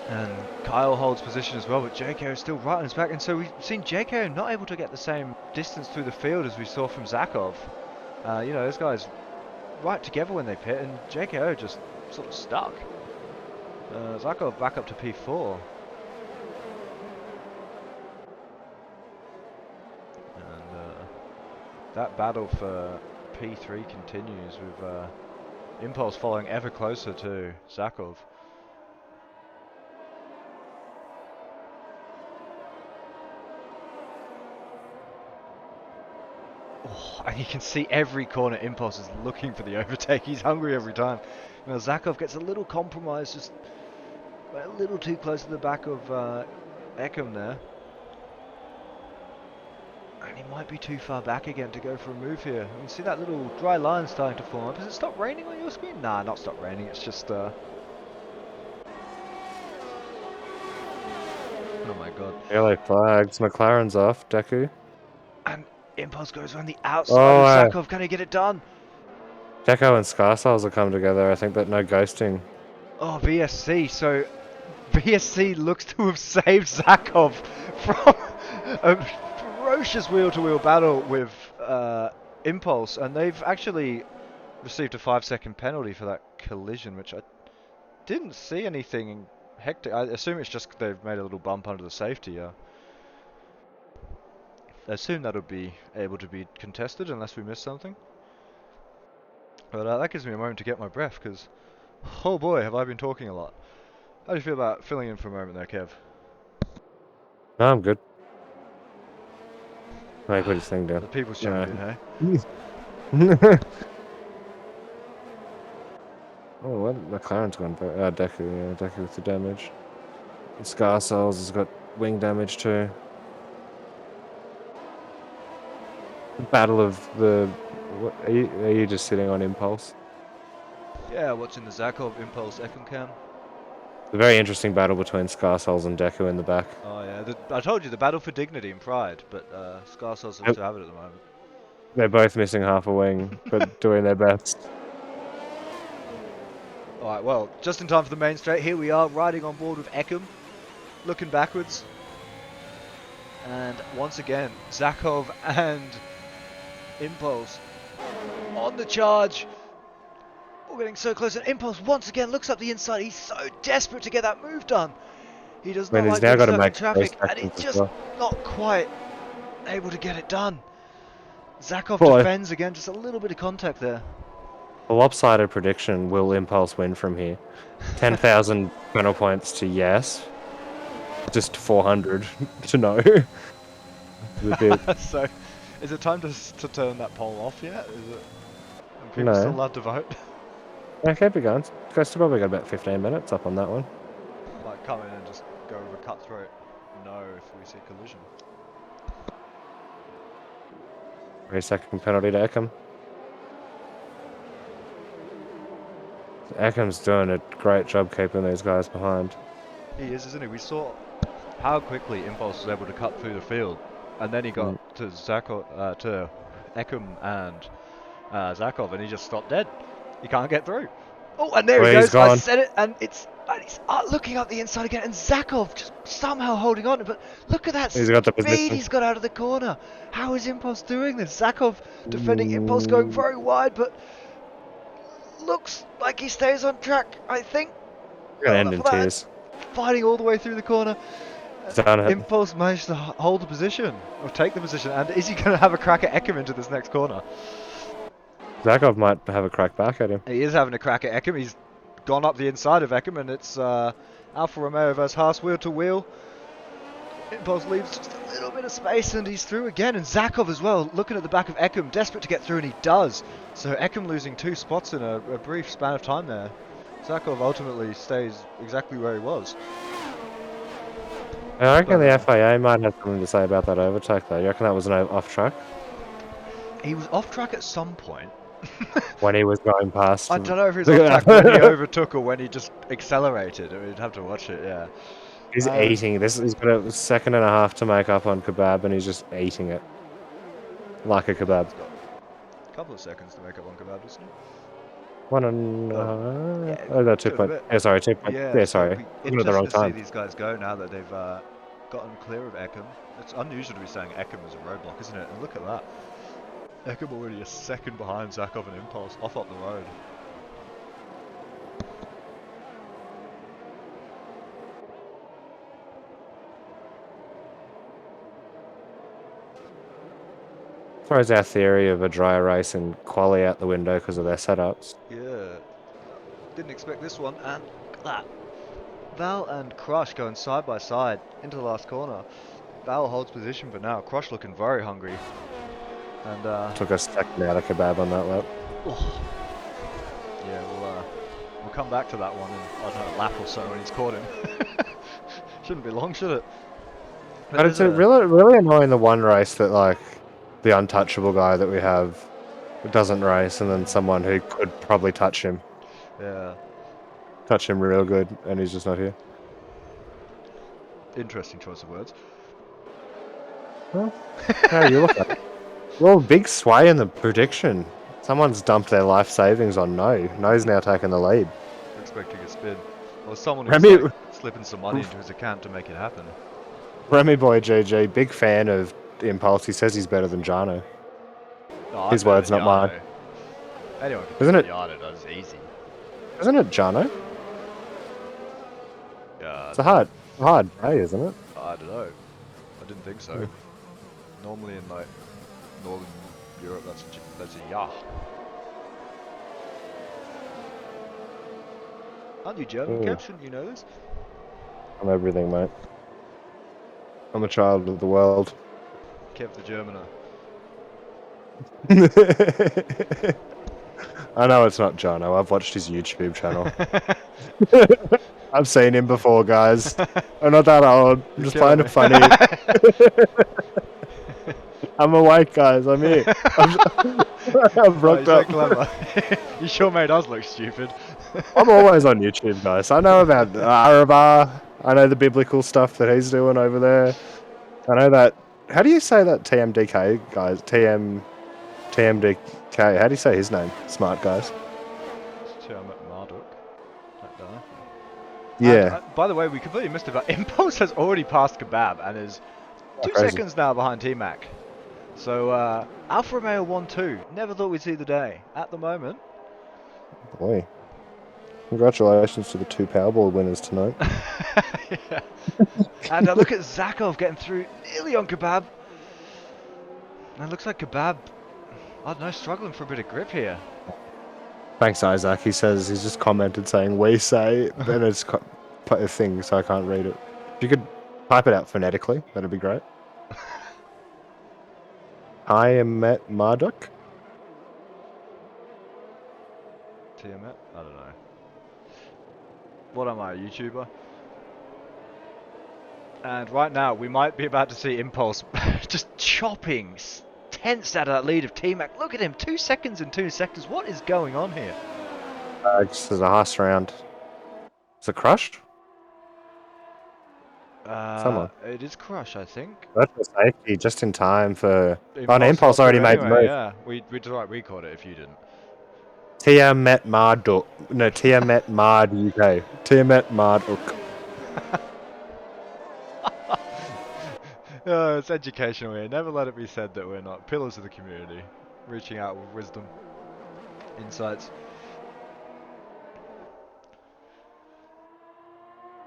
And Kyle holds position as well, but JK is still right on his back. And so we've seen JK not able to get the same distance through the field as we saw from Zakov. You know, those guys right together when they pit, and JKO just sort of stuck. Zakov back up to P4. And that battle for P3 continues with Impulse following ever closer to Zakov. Oh, and you can see every corner Impulse is looking for the overtake. He's hungry every time. Now Zakov gets a little compromised, just a little too close to the back of Ekim there. And he might be too far back again to go for a move here. You can see that little dry line starting to form up. Has it stopped raining on your screen? Nah, not stopped raining. It's just... Oh my god. Yellow flags. McLaren's off. Deku. And Impulse goes around the outside of Zakov. Can he get it done? Deku and Scarsouls will come together, I think, but no ghosting. Oh, VSC. So VSC looks to have saved Zakov from a ferocious wheel-to-wheel battle with Impulse, and they've actually received a 5-second penalty for that collision, which I didn't see anything hectic. I assume it's just they've made a little bump under the safety. I assume that'll be able to be contested unless we miss something. But that gives me a moment to get my breath, because, oh boy, have I been talking a lot. How do you feel about filling in for a moment there, Kev? No, I'm good. Hey, put his thing down. The people's champion, hey? Oh, what? McLaren's gone. Deku, yeah, Deku with the damage. Scar Souls has got wing damage too. Battle of the. What, are you just sitting on impulse? Yeah, watching the Zakov Impulse Ekon cam. A very interesting battle between Scar Souls and Deku in the back. Oh yeah, I told you, the battle for dignity and pride, but Scarsos seems Yep. to have it at the moment. They're both missing half a wing, but doing their best. Alright, well, just in time for the main straight, here we are, riding on board with Ekum, looking backwards. And once again, Zakov and Impulse on the charge. We're getting so close, and Impulse once again looks up the inside. He's so desperate to get that move done. He does not like being stuck in traffic, and he's just not quite able to get it done. Zakov defends again, just a little bit of contact there. A lopsided prediction: will Impulse win from here? 10,000 penal points to yes. Just 400 to no. So, is it time to turn that poll off yet? Is it? Are people still allowed to vote? Yeah, keep it going. Guys, still probably got about 15 minutes up on that one. Might come in and just go over cutthroat. No, if we see collision. 3-second penalty to Ekum. Ekum's doing a great job keeping these guys behind. He is, isn't he? We saw how quickly Impulse was able to cut through the field, and then he got to to Ekum and Zakov, and he just stopped dead. He can't get through. Oh, and there he goes. I said it, and he's looking up the inside again, and Zakov just somehow holding on. But look at that speed he's got out of the corner. How is Impulse doing this? Zakov defending Impulse, going very wide, but looks like he stays on track, I think. Gonna end in tears. Fighting all the way through the corner. Impulse managed to hold the position, or take the position, and is he going to have a crack at Ekum into this next corner? Zakov might have a crack back at him. He is having a crack at Ekum. He's gone up the inside of Ekum, and it's Alfa Romeo versus Haas wheel to wheel. Impulse leaves just a little bit of space, and he's through again. And Zakov as well, looking at the back of Ekum, desperate to get through, and he does. So Ekum losing 2 spots in a brief span of time there. Zakov ultimately stays exactly where he was. I reckon the FIA might have something to say about that overtake though. You reckon that was an off track? He was off track at some point. When he was going past. I don't know if he was off track when he overtook or when he just accelerated. We'd have to watch it, yeah. He's eating this. He's got a second and a half to make up on kebab, and he's just eating it like a kebab. He's got a couple of seconds to make up on kebab, doesn't he? 1 and no, 2 point. Yeah, sorry, 2 point. Yeah, sorry. It's at the wrong time. See these guys go now that they've gotten clear of Ekum. It's unusual to be saying Ekum is a roadblock, isn't it? And look at that. Ekum already a second behind Zakov and Impulse, off up the road. Throws our theory of a dry race and quali out the window because of their setups. Yeah. Didn't expect this one, and look at that. Val and Crush going side by side into the last corner. Val holds position, but now Crush looking very hungry. And took a second out of kebab on that lap. Oh. Yeah, we'll come back to that one in, I don't know, a lap or so when he's caught him. Shouldn't be long, should it? But it's really annoying the one race that like the untouchable guy that we have doesn't race, and then someone who could probably touch him. Yeah. Touch him real good, and he's just not here. Interesting choice of words. Well, how you look at it. Well, big sway in the prediction. Someone's dumped their life savings on No. No's now taking the lead. We're expecting a spin. Well, someone who's like slipping some money into his account to make it happen. Remy Boy GG, big fan of Impulse. He says he's better than Jano. No, his words, not mine. Anyone can Isn't it? Jano does easy. Isn't it Jano? Yeah, It's a hard day, isn't it? I don't know. I didn't think so. Hmm. Normally in like Northern Europe, that's a yeah. Aren't you German, Hmm. Kev? Shouldn't you know this? I'm everything, mate. I'm a child of the world. Kev the Germaner. I know it's not Jono. I've watched his YouTube channel. I've seen him before, guys. I'm not that old. I'm You're just killing playing me. it funny. I'm awake, guys. I'm here. I've Oh, rocked you're so up. clever. You sure made us look stupid. I'm always on YouTube, guys. I know about Arabar. I know the biblical stuff that he's doing over there. I know that. How do you say that TMDK, guys? TMDK. How do you say his name? Smart guys. Tiamat Marduk. That guy. And Yeah. by the way, we completely missed about Impulse has already passed Kebab and is Oh, 2 crazy. seconds now behind T-Mac. So Alfa Romeo 1-2. Never thought we'd see the day. At the moment. Boy. Congratulations to the 2 Powerball winners tonight. Yeah. And look at Zakov getting through nearly on Kebab. And it looks like Kebab, I don't know, struggling for a bit of grip here. Thanks, Isaac. He says he's just commented saying we say, and it's a thing, so I can't read it. If you could type it out phonetically, that'd be great. I am Matt Marduk. Tiamat? I don't know. What am I, a YouTuber? And right now, we might be about to see Impulse just chopping tenths out of that lead of T-Mac. Look at him, 2 seconds and 2 seconds. What is going on here? This is a last round. Is it crushed? Someone. It is Crush, I think. That's for safety, just in time for. Oh, no, Impulse Impulse got already through made the anyway, move. yeah. We right, we caught it if you didn't. Tiamat Marduk. No, Tiamat Mard UK. Tiamat Marduk. Oh, it's educational here. Never let it be said that we're not pillars of the community, reaching out with wisdom, insights.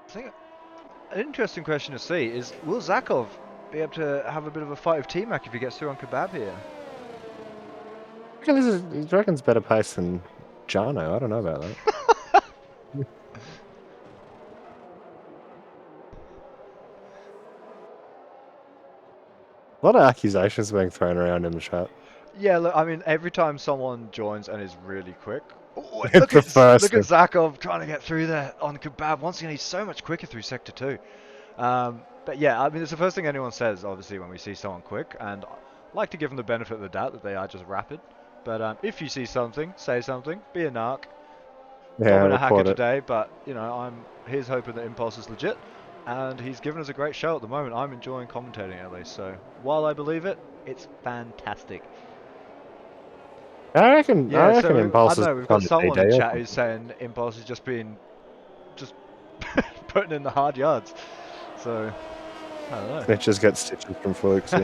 I think an interesting question to see is, will Zakov be able to have a bit of a fight with T-Mac if he gets through on Kebab here? I reckon he reckons better pace than Jano. I don't know about that. A lot of accusations being thrown around in the chat. Yeah, look, I mean, every time someone joins and is really quick, oh, It's the first look at thing. Zakov trying to get through there on Kebab. Once again, he's so much quicker through Sector 2. But yeah, I mean, it's the first thing anyone says, obviously, when we see someone quick, and I like to give them the benefit of the doubt that they are just rapid. But if you see something, say something, be a narc. Yeah, Not been a hacker report it. today, but you know, here's hoping that Impulse is legit, and he's given us a great show at the moment. I'm enjoying commentating at least. So while I believe it, it's fantastic. I reckon Yeah, I Impulse don't is know. We've got on the someone in DD or chat who's something. saying Impulse is just putting in the hard yards. So I don't know. Snitches get stitches from Fluxy.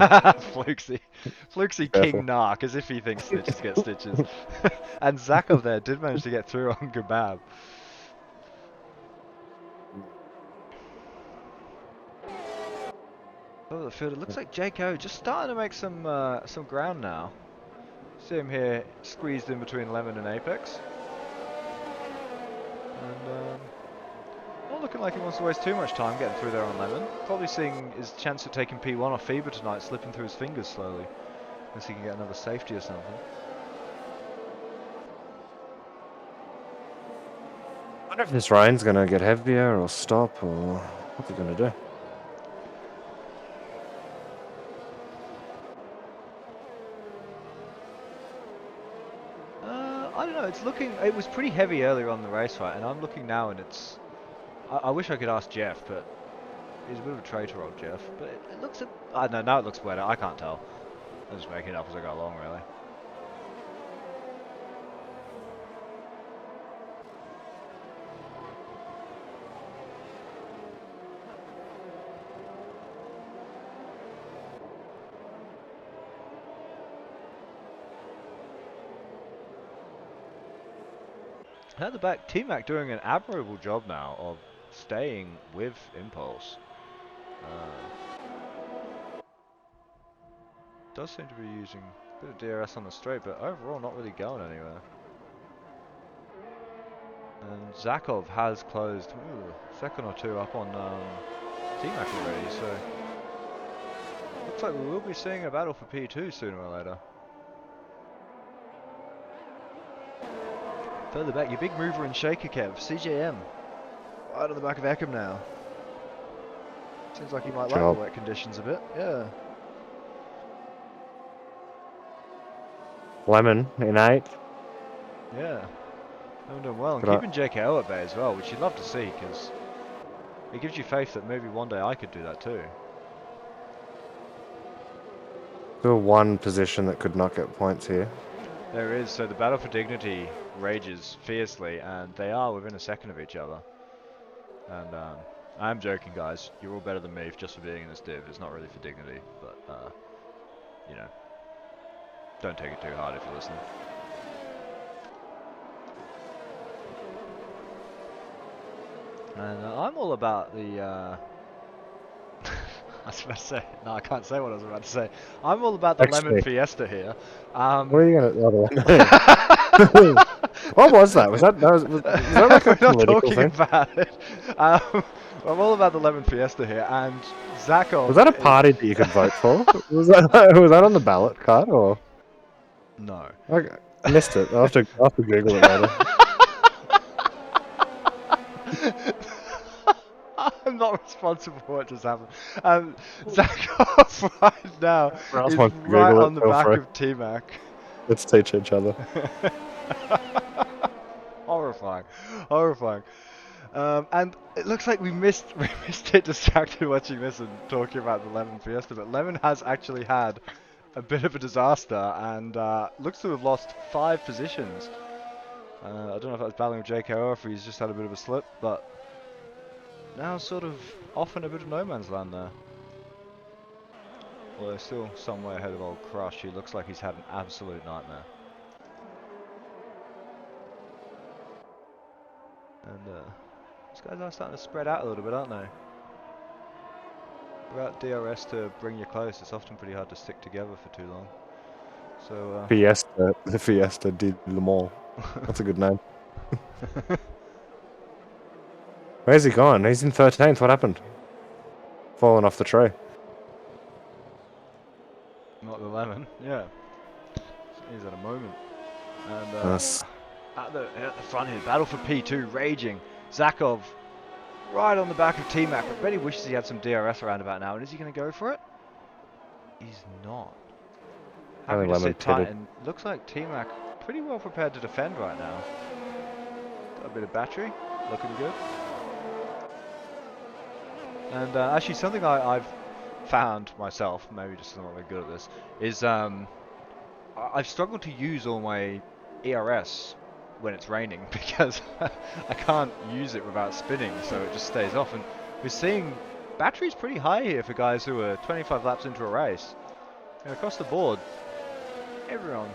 Flukesy. Be Flukesy careful. King Narc, as if he thinks snitches get stitches. And Zakov there did manage to get through on Kebab. Over the field, it looks like JKO just starting to make some ground now. See him here squeezed in between Lemon and Apex. And not looking like he wants to waste too much time getting through there on Lemon. Probably seeing his chance of taking P1 off Fever tonight slipping through his fingers slowly. Unless he can get another safety or something. I wonder if this rain's gonna get heavier or stop or what's it gonna do. I don't know, it's looking, it was pretty heavy earlier on the race, right? And I'm looking now and it's, I wish I could ask Jeff, but he's a bit of a traitor, old Jeff. But it looks, I don't know, now it looks wetter, I can't tell. I'm just making it up as I go along, really. At the back, T-Mac doing an admirable job now of staying with Impulse. Does seem to be using a bit of DRS on the straight, but overall not really going anywhere. And Zakov has closed a second or two up on T-Mac already, so looks like we will be seeing a battle for P2 sooner or later. Further back, your big mover and shaker, Kev, CJM. Right on the back of Eckham now. Seems like he might like the wet conditions a bit, yeah. Lemon in 8th. Yeah. I'm doing well, and But keeping JKO at bay as well, which you'd love to see, because it gives you faith that maybe one day I could do that too. Still one position that could not get points here. There is, so the battle for dignity rages fiercely, and they are within a second of each other. And I'm joking, guys. You're all better than me just for being in this div. It's not really for dignity, but you know, don't take it too hard if you're listening. And I'm all about the. I was about to say. No, I can't say what I was about to say. I'm all about the lemon fiesta here. What are you gonna? What was that? Was that like a We're not political talking thing? about it. I'm all about the lemon fiesta here, and Zakov. Was that a party that you could vote for? Was that on the ballot card or? No. Okay, I missed it. I'll have to Google it later. I'm not responsible for what just happened. Zakov right now is right on the back of T-Mac. Let's teach each other. Horrifying, horrifying. And it looks like we missed it, distracted watching this and talking about the Lemon Fiesta, but Lemon has actually had a bit of a disaster and looks to have lost 5 positions. I don't know if that's battling with JKO or if he's just had a bit of a slip, but now sort of off in a bit of no man's land there. Although still some way ahead of old Crush, he looks like he's had an absolute nightmare. And these guys are starting to spread out a little bit, aren't they? Without DRS to bring you close, it's often pretty hard to stick together for too long. So The Fiesta did Le Mans. That's a good name. Where's he gone? He's in 13th. What happened? Fallen off the tree. Not the Lemon, yeah. He's at a moment. And at the front here, battle for P2 raging. Zakov right on the back of T-Mac. I bet he wishes he had some DRS around about now. And is he going to go for it? He's not. Having to sit tight, and looks like T-Mac pretty well prepared to defend right now. Got a bit of battery, looking good. And actually something I've found myself, maybe just because I'm not very good at this, is I've struggled to use all my ERS when it's raining because I can't use it without spinning, so it just stays off. And we're seeing batteries pretty high here for guys who are 25 laps into a race. And across the board, everyone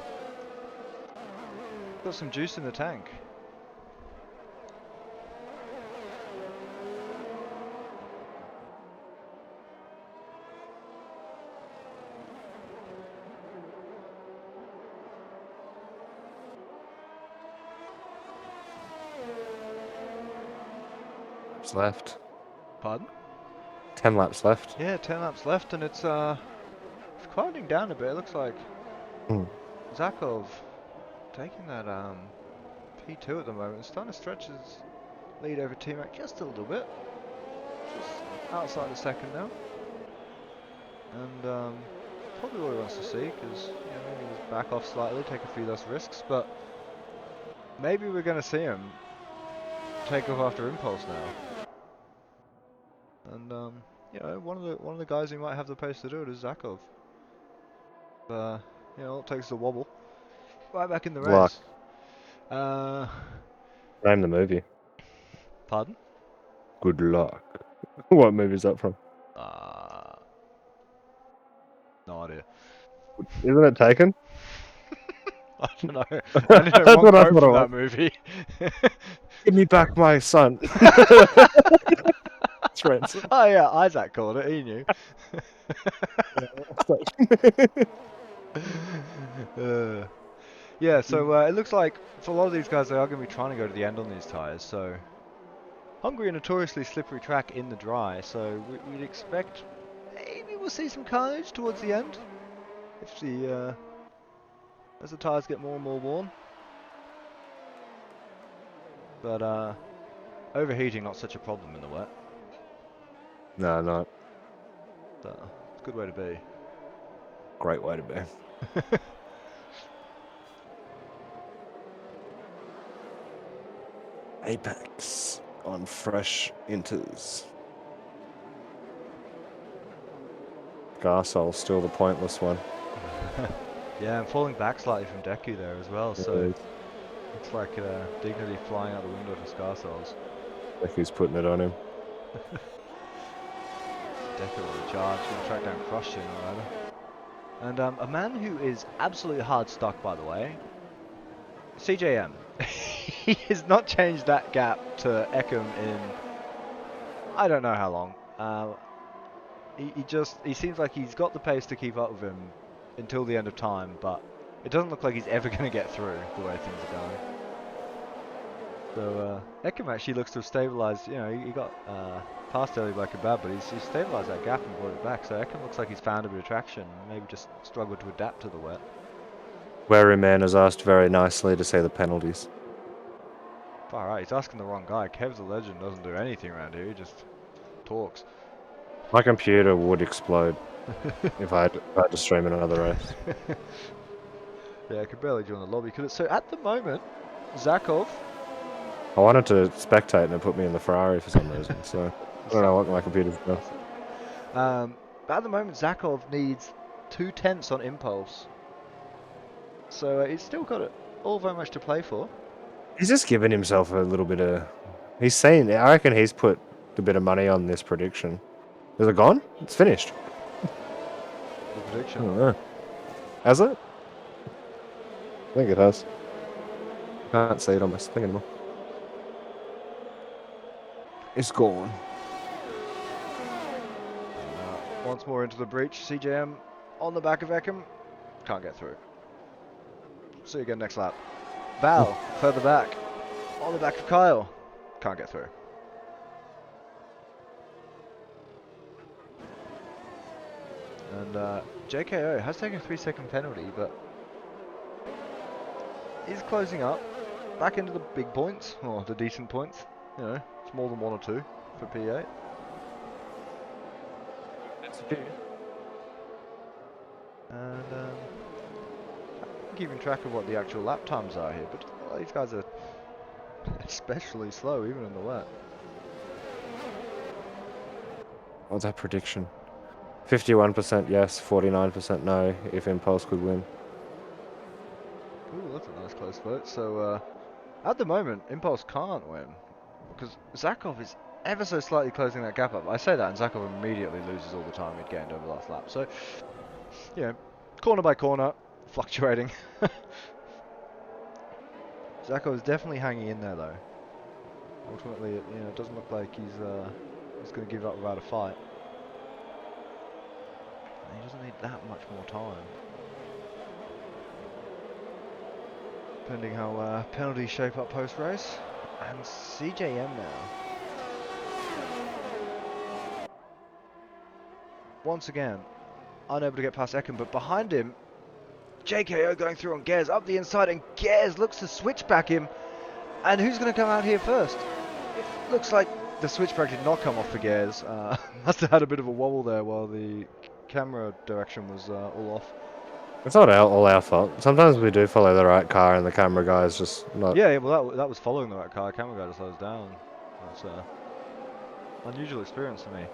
got some juice in the tank. Left. Pardon? 10 laps left. Yeah, 10 laps left, and it's quieting down a bit. It looks like Zakov taking that P2 at the moment. It's starting to stretch his lead over T-Mac just a little bit. Just outside the second now. And probably what he wants to see, because maybe just back off slightly, take a few less risks, but maybe we're going to see him take off after Impulse now. And one of the guys who might have the pace to do it is Zakov. All it takes is a wobble. Right back in the race. Name the movie. Pardon? Good luck. What movie is that from? No idea. Isn't it Taken? I don't know. I only know one quote from that movie. Give me back my son. It's ransom. Oh yeah, Isaac called it. He knew. uh, yeah, so it looks like for a lot of these guys, they are going to be trying to go to the end on these tyres. So Hungary, a notoriously slippery track in the dry, so we'd expect maybe we'll see some carnage towards the end if the as the tyres get more and more worn. But overheating not such a problem in the wet. No, not. So it's a good way to be. Great way to be. Apex on fresh inters. Garsol still the pointless one. Yeah, I'm falling back slightly from Deku there as well, so Yeah, looks like dignity flying out the window for Scarsouls. like who's putting it on him. Deku on the charge, going to track down Crush sooner or later. And a man who is absolutely hard stuck, by the way, CJM. He has not changed that gap to Ekim in I don't know how long. He seems like he's got the pace to keep up with him until the end of time, but it doesn't look like he's ever going to get through the way things are going. So Ekim actually looks to have stabilised. You know, he got past early by Kebab, but he's stabilised that gap and brought it back. So Ekim looks like he's found a bit of traction, maybe just struggled to adapt to the wet. Wary Man has asked very nicely to say the penalties. Alright, he's asking the wrong guy. Kev the Legend doesn't do anything around here, he just talks. My computer would explode if I had to stream in another race. Yeah, I could barely join the lobby. So at the moment, Zakov. I wanted to spectate and it put me in the Ferrari for some reason, so I don't know what my computer's doing. But at the moment, Zakov needs 2/10 on Impulse. So he's still got it all very much to play for. He's just giving himself a little bit of... He's saying... I reckon he's put a bit of money on this prediction. Is it gone? It's finished. The I prediction. don't know. Has it? I think it has. Can't see it on my thing anymore. It's gone. Once more into the breach. CJM on the back of Ekim. Can't get through. See you again next lap. Val, further back. On the back of Kyle. Can't get through. And JKO has taken a 3-second penalty, but he's closing up. Back into the big points, or the decent points. You know, it's more than 1 or 2 for P8. That's a few. And I'm keeping track of what the actual lap times are here, but these guys are especially slow, even in the wet. What's that prediction? 51% yes, 49% no, if Impulse could win. Ooh, that's a nice close vote. So, at the moment, Impulse can't win, because Zakov is ever so slightly closing that gap up. I say that, and Zakov immediately loses all the time he'd gained over the last lap. So, you know, corner by corner, fluctuating. Zakov is definitely hanging in there, though. Ultimately, it doesn't look like he's going to give up without a fight. And he doesn't need that much more time. Depending how penalties shape up post-race. And CJM now. Once again, unable to get past Ekim, but behind him, JKO going through on Gez up the inside, and Gez looks to switchback him. And who's going to come out here first? It looks like the switchback did not come off for Gez. Must have had a bit of a wobble there while the camera direction was all off. It's not all our fault. Sometimes we do follow the right car and the camera guy is just not... Yeah, well that was following the right car. Camera guy just slows down. That's an unusual experience for me.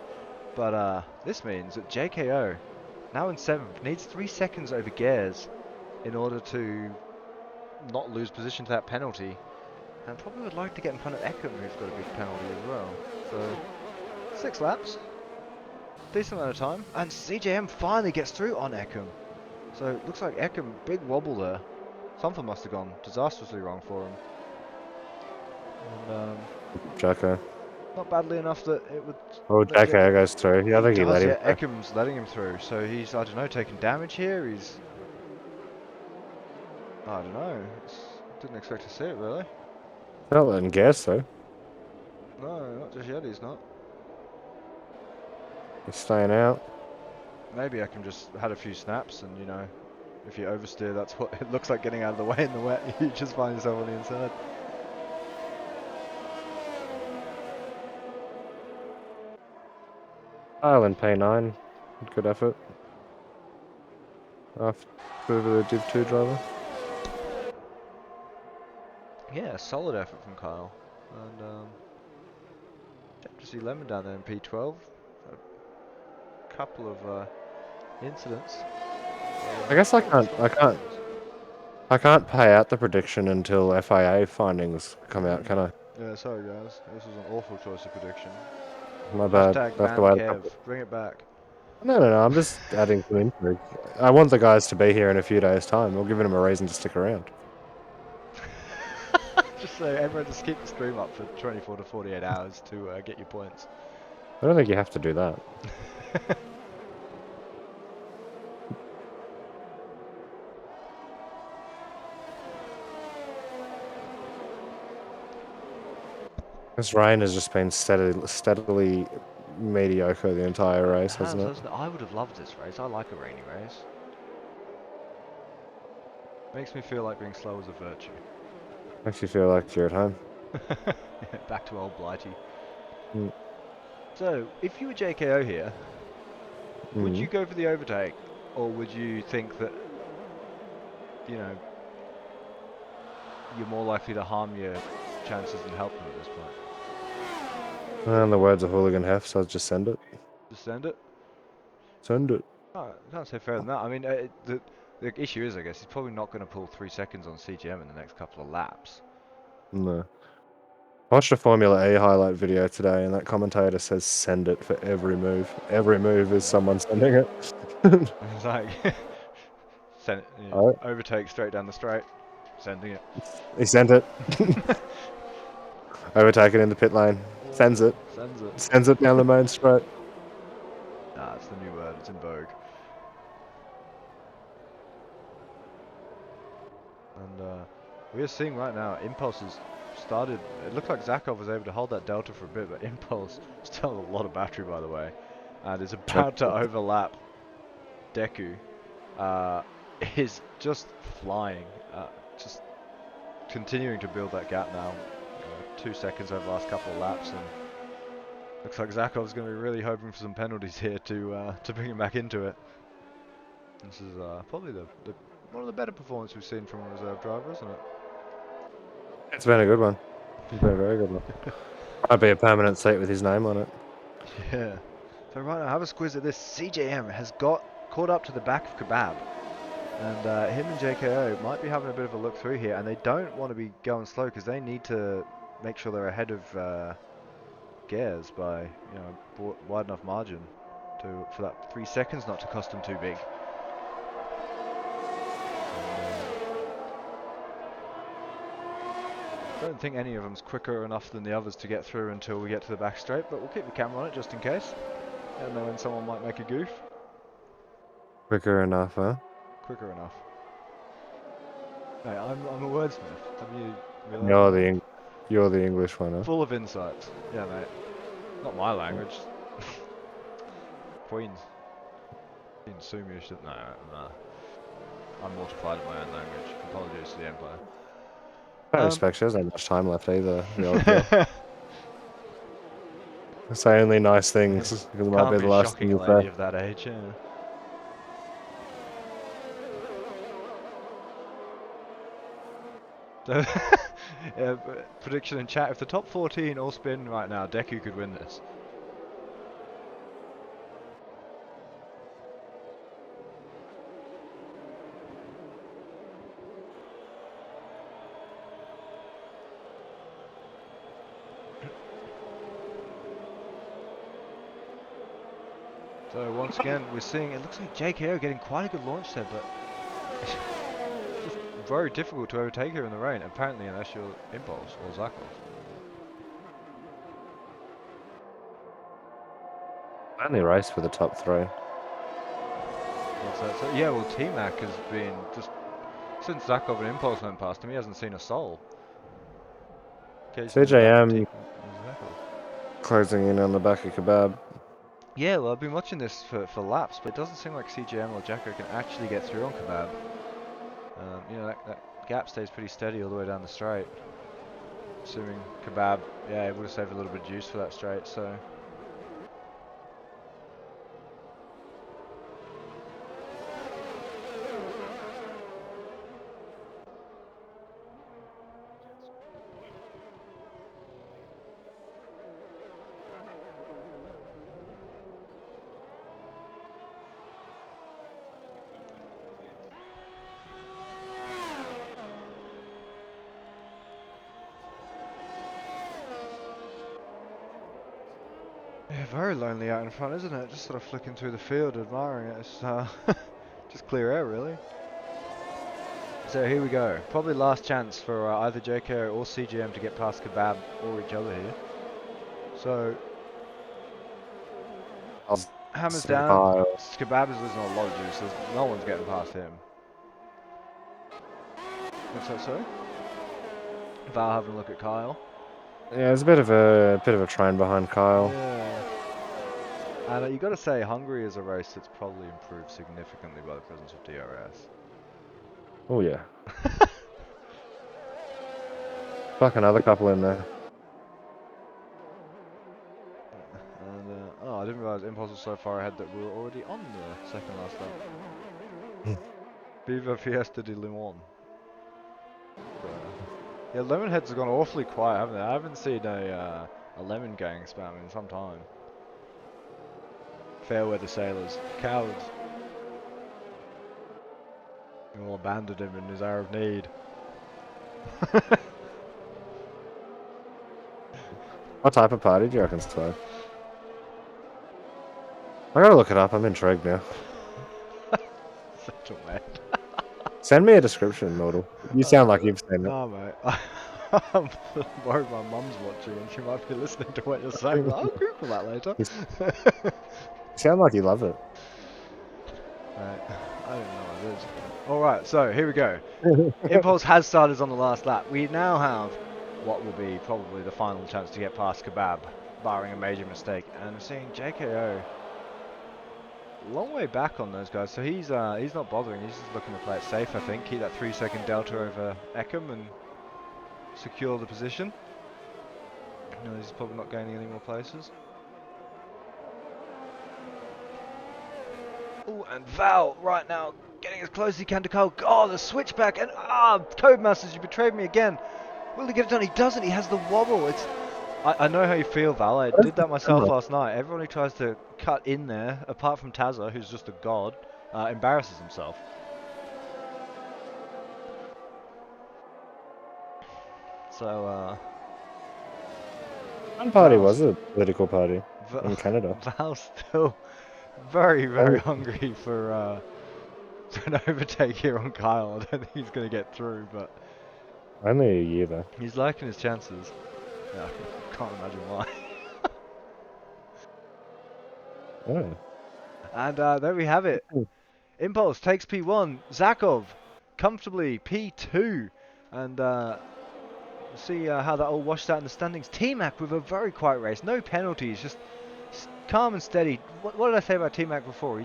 But this means that JKO, now in 7th, needs 3 seconds over Gez in order to not lose position to that penalty. And probably would like to get in front of Ekim, who's got a big penalty as well. So, 6 laps. Decent amount of time. And CJM finally gets through on Ekim. So, it looks like Ekim, big wobble there. Something must have gone disastrously wrong for him. And Jacko. not badly enough that it would. Oh, Let Jacko goes through. Yeah, I He think he let does, him yeah. through. Eckham's letting him through, so he's, I don't know, taking damage here. He's, I don't know. Didn't expect to see it really. Not letting gas though. No, not just yet. He's not. He's staying out. Maybe Eckham just had a few snaps, and you know, if you oversteer, that's what it looks like getting out of the way in the wet. You just find yourself on the inside. Ireland P9. Good effort. After the Div 2 driver. Yeah, solid effort from Kyle. And to see Lemon down there in P12. A couple of incidents. I guess I Solid can't. I can't pay out the prediction until FIA findings come out, can I? Yeah, sorry guys. This was an awful choice of prediction. My bad. Hashtag I have to ban wait a Kev. couple. Bring it back. No. I'm just adding some intrigue. I want the guys to be here in a few days' time. We're giving them a reason to stick around. Just so everyone just keep the stream up for 24 to 48 hours to get your points. I don't think you have to do that. This rain has just been steadily mediocre the entire race, hasn't it? Hasn't it? I would have loved this race. I like a rainy race. Makes me feel like being slow is a virtue. Makes you feel like you're at home. Yeah, back to old Blighty. Mm. So, if you were JKO here, would you Mm. go for the overtake? Or would you think that, you know, you're more likely to harm your chances than help them at this point? And the words of Hooligan Hef, so I'll just send it. Just send it? Send it. Oh, I can't say fairer than that. I mean, the issue is, I guess, he's probably not going to pull 3 seconds on CGM in the next couple of laps. No. I watched a Formula E highlight video today, and that commentator says send it for every move. Every move is someone sending it. It's like, send it, you know, Oh, overtake straight down the straight, sending it. he sent it. Overtaken in the pit lane. Sends it. Sends it. Sends it down the main straight. Ah, it's the new word, it's in vogue. And we are seeing right now, Impulse has started, it looked like Zakov was able to hold that delta for a bit, but Impulse still has a lot of battery, by the way, and is about to overlap Deku. Is just flying, just continuing to build that gap now. 2 seconds over the last couple of laps, and looks like Zakov's going to be really hoping for some penalties here to bring him back into it. This is probably one of the better performances we've seen from a reserve driver, isn't it? It's been a good one. It's been a very good one. Might be a permanent seat with his name on it. Yeah. So right now, have a squiz at this. CJM has caught up to the back of Kebab. And him and JKO might be having a bit of a look through here. And they don't want to be going slow because they need to make sure they're ahead of Gears by, you know, wide enough margin for that 3 seconds not to cost them too big. I don't think any of them's quicker enough than the others to get through until we get to the back straight, but we'll keep the camera on it just in case. And know when someone might make a goof. Quicker enough, huh? Quicker enough. Mate, I'm a wordsmith. Have you realised You're that? you're the English one, huh? Full of insights. Yeah, mate. Not my language. Queens. Queens sue me or shit. No. I'm mortified at my own language. Apologies to the Empire. I respect she doesn't have much time left either, the old girl. Say only nice things, because it might Can't be be the last shocking thing a you lady say. of that age, yeah. So, yeah, prediction in chat, if the top 14 all spin right now, Deku could win this. So once again, we're seeing, it looks like JKO getting quite a good launch there, but it's just very difficult to overtake her in the rain, apparently, unless you're Impulse or Zakov. Only race for the top three. What's that? So, yeah, well, T-Mac has been just since Zakov and Impulse went past him, he hasn't seen a soul. Occasionally CJM Zakov. closing in on the back of Kebab. Yeah, well, I've been watching this for laps, but it doesn't seem like CJM or Jacko can actually get through on Kebab. You know, that gap stays pretty steady all the way down the straight. Assuming Kebab, yeah, able to save a little bit of juice for that straight, so. Yeah, very lonely out in front, isn't it? Just sort of flicking through the field, admiring it. It's just clear air, really. So here we go. Probably last chance for either JKO or CGM to get past Kebab or each other here. So hammers down. Kebab is losing a lot of juice. No one's getting past him. What's that, sorry? Val having a look at Kyle. Yeah, it's a bit of a train behind Kyle. Yeah. And you got to say, Hungary is a race that's probably improved significantly by the presence of DRS. Oh yeah. Fuck, another couple in there. And oh, I didn't realise Impulse was so far ahead that we were already on the second last lap. Viva Fiesta de Limon. Yeah, Lemonheads have gone awfully quiet, haven't they? I haven't seen a Lemon Gang spam in some time. Fair weather sailors. Cowards. They all abandoned him in his hour of need. What type of party do you reckon so? I gotta look it up. I'm intrigued now. Such a man. Send me a description, Modal. You sound like you've seen it. Oh, mate. I'm worried my mum's watching and she might be listening to what you're saying. I'll Google that later. You sound like you love it. Right. I don't know what it is. Alright, so here we go. Impulse has started on the last lap. We now have what will be probably the final chance to get past Kebab, barring a major mistake. And we're seeing JKO a long way back on those guys, so he's not bothering. He's just looking to play it safe, I think. Keep that 3-second delta over Eckham and secure the position. No, he's probably not gaining any more places. Oh, and Val right now getting as close as he can to Cole. Oh, the switchback, and Codemasters, you betrayed me again. Will he get it done? He doesn't. He has the wobble. I know how you feel, Val. I did that myself last night. Everyone who tries to cut in there, apart from Tazza, who's just a god, embarrasses himself. So, One party was a political party in Canada. Val's still very, very hungry for an overtake here on Kyle. I don't think he's going to get through, but Only a year though. he's liking his chances. Yeah, I can't imagine why. Oh. And there we have it. Impulse takes P1. Zakov comfortably P2. And we'll see how that all washes out in the standings. T-Mac with a very quiet race. No penalties. Just calm and steady. What did I say about T-Mac before? He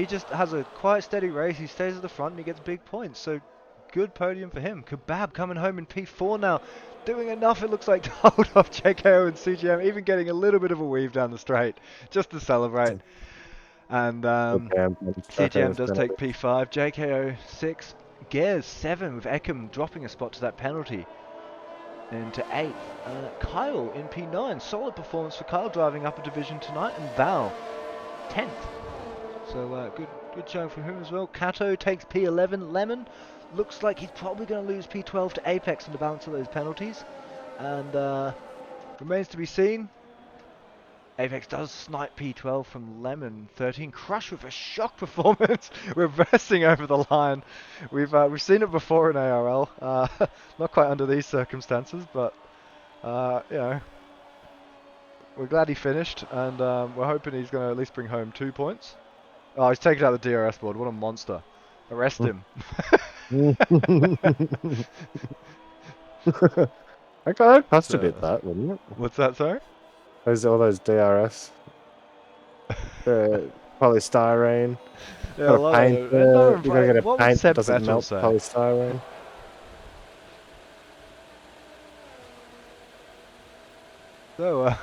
just has a quiet, steady race. He stays at the front and he gets big points. So good podium for him. Kebab coming home in P4 now. Doing enough, it looks like, to hold off JKO and CGM. Even getting a little bit of a weave down the straight. Just to celebrate. And CGM does take P5. JKO 6. Gears 7 with Eckham dropping a spot to that penalty. Into 8th. Kyle in P9. Solid performance for Kyle driving up a division tonight. And Val 10th. So good showing from him as well. Kato takes P11. Lemon looks like he's probably going to lose P12 to Apex on the balance of those penalties. And remains to be seen. Apex does snipe P12 from Lemon. 13. Crush with a shock performance. Reversing over the line. We've seen it before in ARL. Not quite under these circumstances, but you know. we're glad he finished, and we're hoping he's going to at least bring home 2 points. Oh, he's taken out the DRS board. What a monster! Arrest him. Okay, I'd cost a So, bit that, wouldn't it? what's that, sorry? All those DRS, polystyrene. Yeah, I Got to love paint. it. And no, You gotta get a what would paint that Seb doesn't Vettel melt say? polystyrene. So,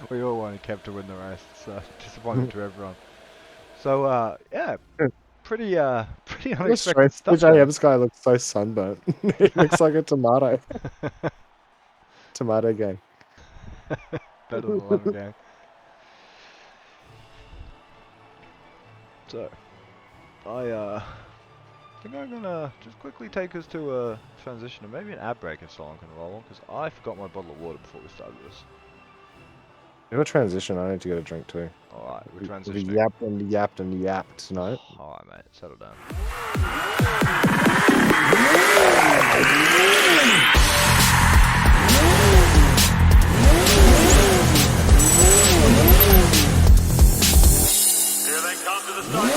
we all wanted Kev to win the race. It's disappointment to everyone. So, yeah, pretty The unexpected stuff there. JM's guy looks so sunburnt. He looks like a tomato. Tomato gang. Better than the lemon gang. So, I think I'm gonna just quickly take us to a transition and maybe an ad break if someone can roll on, because I forgot my bottle of water before we started this. You have a transition. I need to get a drink too. Alright, we're We transitioning. yapped and yapped and yapped tonight. Alright, mate, settle down. Here they come to the start.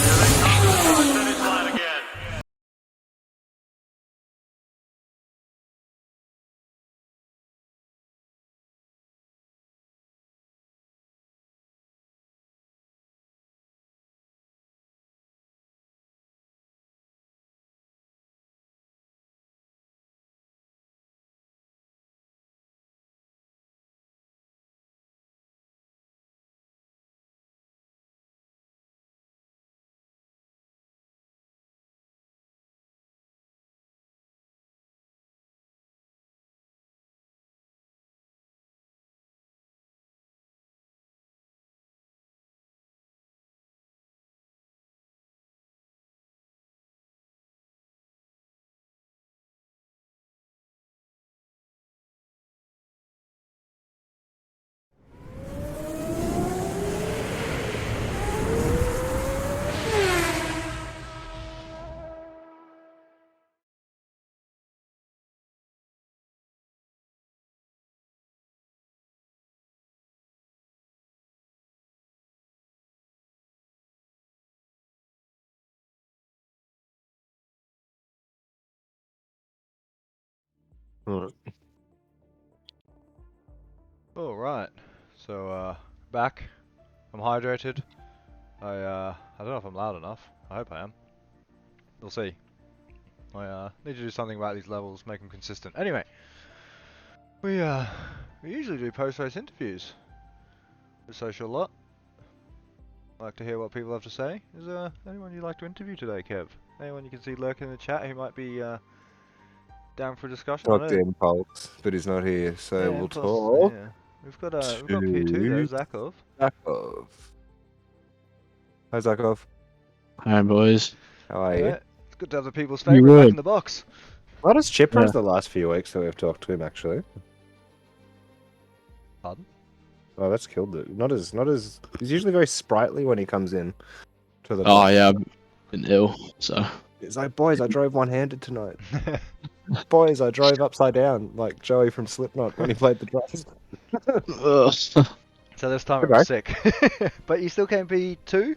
Here they come to the start-finish line again. Alright, so back. I'm hydrated. I don't know if I'm loud enough. I hope I am. We'll see. I need to do something about these levels, make them consistent. Anyway, we usually do post-race interviews. The social lot. Like to hear what people have to say. Is there anyone you'd like to interview today, Kev? Anyone you can see lurking in the chat who might be down for a discussion? I Talk know. to Impulse, but he's not here, so Yeah, we'll Impulse isn't talk here. We've got P2 though, Zakov. Zakov. Hi Zakov. Hi, boys. How are Yeah, you? it's good to have the people's You favourite back would. in the box. Not as chipper Yeah. as the last few weeks that we've talked to him actually. Pardon? Oh, that's killed it. Not as. He's usually very sprightly when he comes in to the. Oh, box. yeah, I've been ill, so. He's like, boys, I drove one-handed tonight. Boys, I drove upside down like Joey from Slipknot when he played the drums. Ugh. So this time it Okay. was sick. But you still can be two,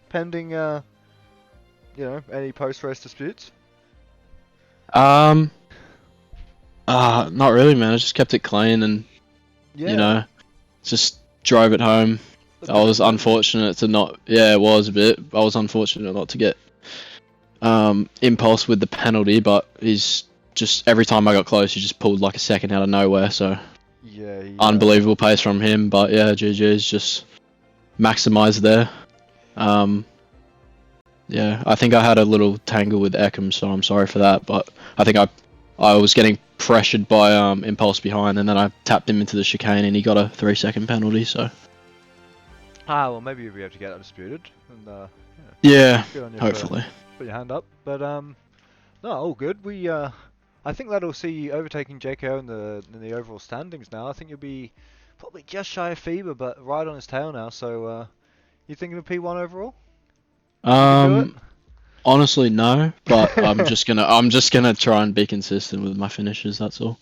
pending, you know, any post-race disputes? Not really, man. I just kept it clean and, Yeah. you know, just drove it home. Looked I a bit was good. unfortunate to not. Yeah, it was a bit. I was unfortunate not to get Impulse with the penalty, but he's just every time I got close, he just pulled like a second out of nowhere. So Yeah, he, unbelievable pace from him. But yeah, GG's just maximised there. Yeah, I think I had a little tangle with Eckham, so I'm sorry for that. But I think I was getting pressured by Impulse behind, and then I tapped him into the chicane, and he got a 3-second penalty. So well, maybe you'll be able to get that disputed. And, yeah, good on you hopefully. for put your hand up. But, no, all good. We, I think that'll see you overtaking JKO in the overall standings now. I think you'll be probably just shy of fever, but right on his tail now. So, you thinking of P1 overall? You can do it. Honestly, no. But I'm just gonna try and be consistent with my finishes. That's all.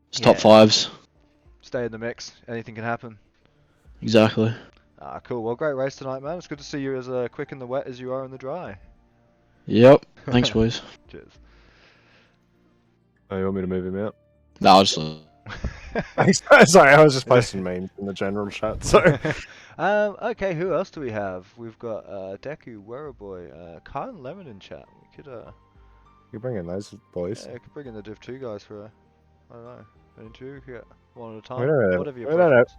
It's top Yeah. fives. Stay in the mix. Anything can happen. Exactly. Ah, cool. Well, great race tonight, man. It's good to see you as quick in the wet as you are in the dry. Yep. Thanks, boys. Cheers. Oh, you want me to move him out? No, I'll just. Sorry, I was just posting memes in the general chat. So Okay, who else do we have? We've got Deku, Werrowboy, Kyle and Lemon in chat. We could you bring in those boys. yeah, could bring in the Div 2 guys for I don't know, an interview. Yeah, one at a We time. don't have, Whatever your we don't have, preference.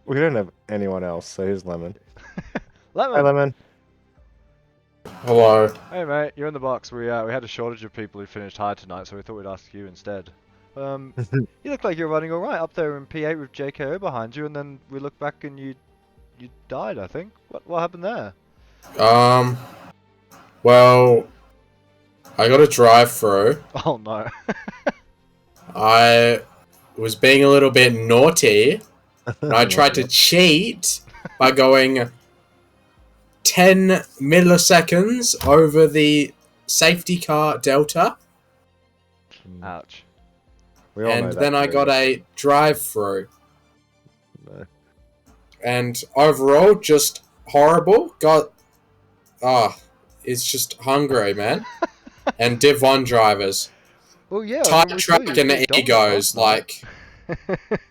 we don't have anyone else. So here's Lemon. Hey, Lemon. Lemon. Hello. Hey mate, you're in the box. We had a shortage of people who finished high tonight, so we thought we'd ask you instead. You look like you're running all right up there in P8 with JKO behind you, and then we look back and you died. I think. What happened there? Well, I got a drive-through. Oh no. I was being a little bit naughty, and I tried to cheat by going 10 milliseconds over the safety car delta, Ouch. We all know and that then I got feeling. a drive-through. No. And overall, just horrible. It's just Hungary, man. And Div 1 drivers. Well, yeah. Tight we saw track you and pretty dominant egos, last night. like,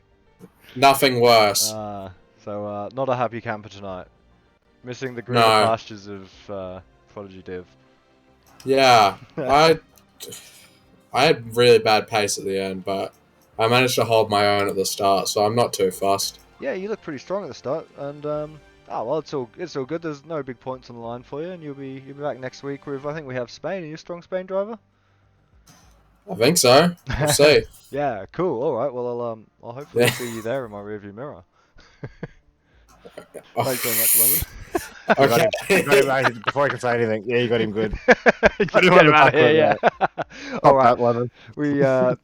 nothing worse. So not a happy camper tonight. Missing the greener No. pastures of Prodigy Div. Yeah, I had really bad pace at the end, but I managed to hold my own at the start, so I'm not too fussed. Yeah, you look pretty strong at the start, and well, it's all good. There's no big points on the line for you, and you'll be back next week with I think we have Spain. Are you a strong Spain driver? I think so. We'll see. Yeah, cool. All right. Well, I'll hopefully see you there in my rearview mirror. Thanks very much, Lemon. Okay. You got him, before I can say anything, yeah, you got him good. Just I get didn't him want out of to here, tackle yeah. Pop All right. that, Lemon. We Not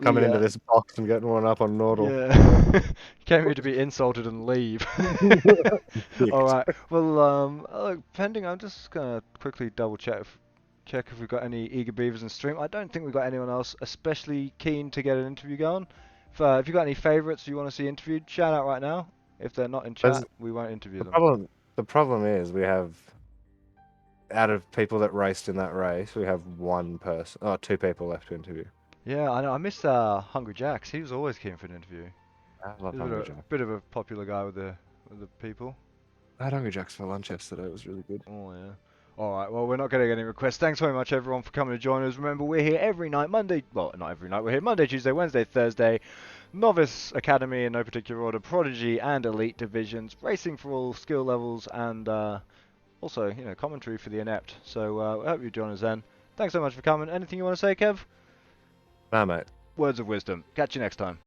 coming we, into this box and getting one up on Nordal. yeah. Came here to be insulted and leave. All right. Well, look, pending. I'm just gonna quickly double check if we've got any eager beavers in stream. I don't think we've got anyone else especially keen to get an interview going. If you've got any favourites you want to see interviewed, shout out right now. If they're not in chat, we won't interview them. The problem is we have, out of people that raced in that race, we have two people left to interview. Yeah, I know. I miss Hungry Jacks. He was always keen for an interview. I love He's Hungry a Jack. bit of a popular guy with the people. I had Hungry Jacks for lunch yesterday. It was really good. Oh yeah. All right. Well, we're not getting any requests. Thanks very much, everyone, for coming to join us. Remember, we're here every night. Well, not every night. We're here Monday, Tuesday, Wednesday, Thursday. Novice Academy in no particular order. Prodigy and Elite divisions. Racing for all skill levels, and also, commentary for the inept. So I hope you join us then. Thanks so much for coming. Anything you want to say, Kev? Nah, mate. Words of wisdom. Catch you next time.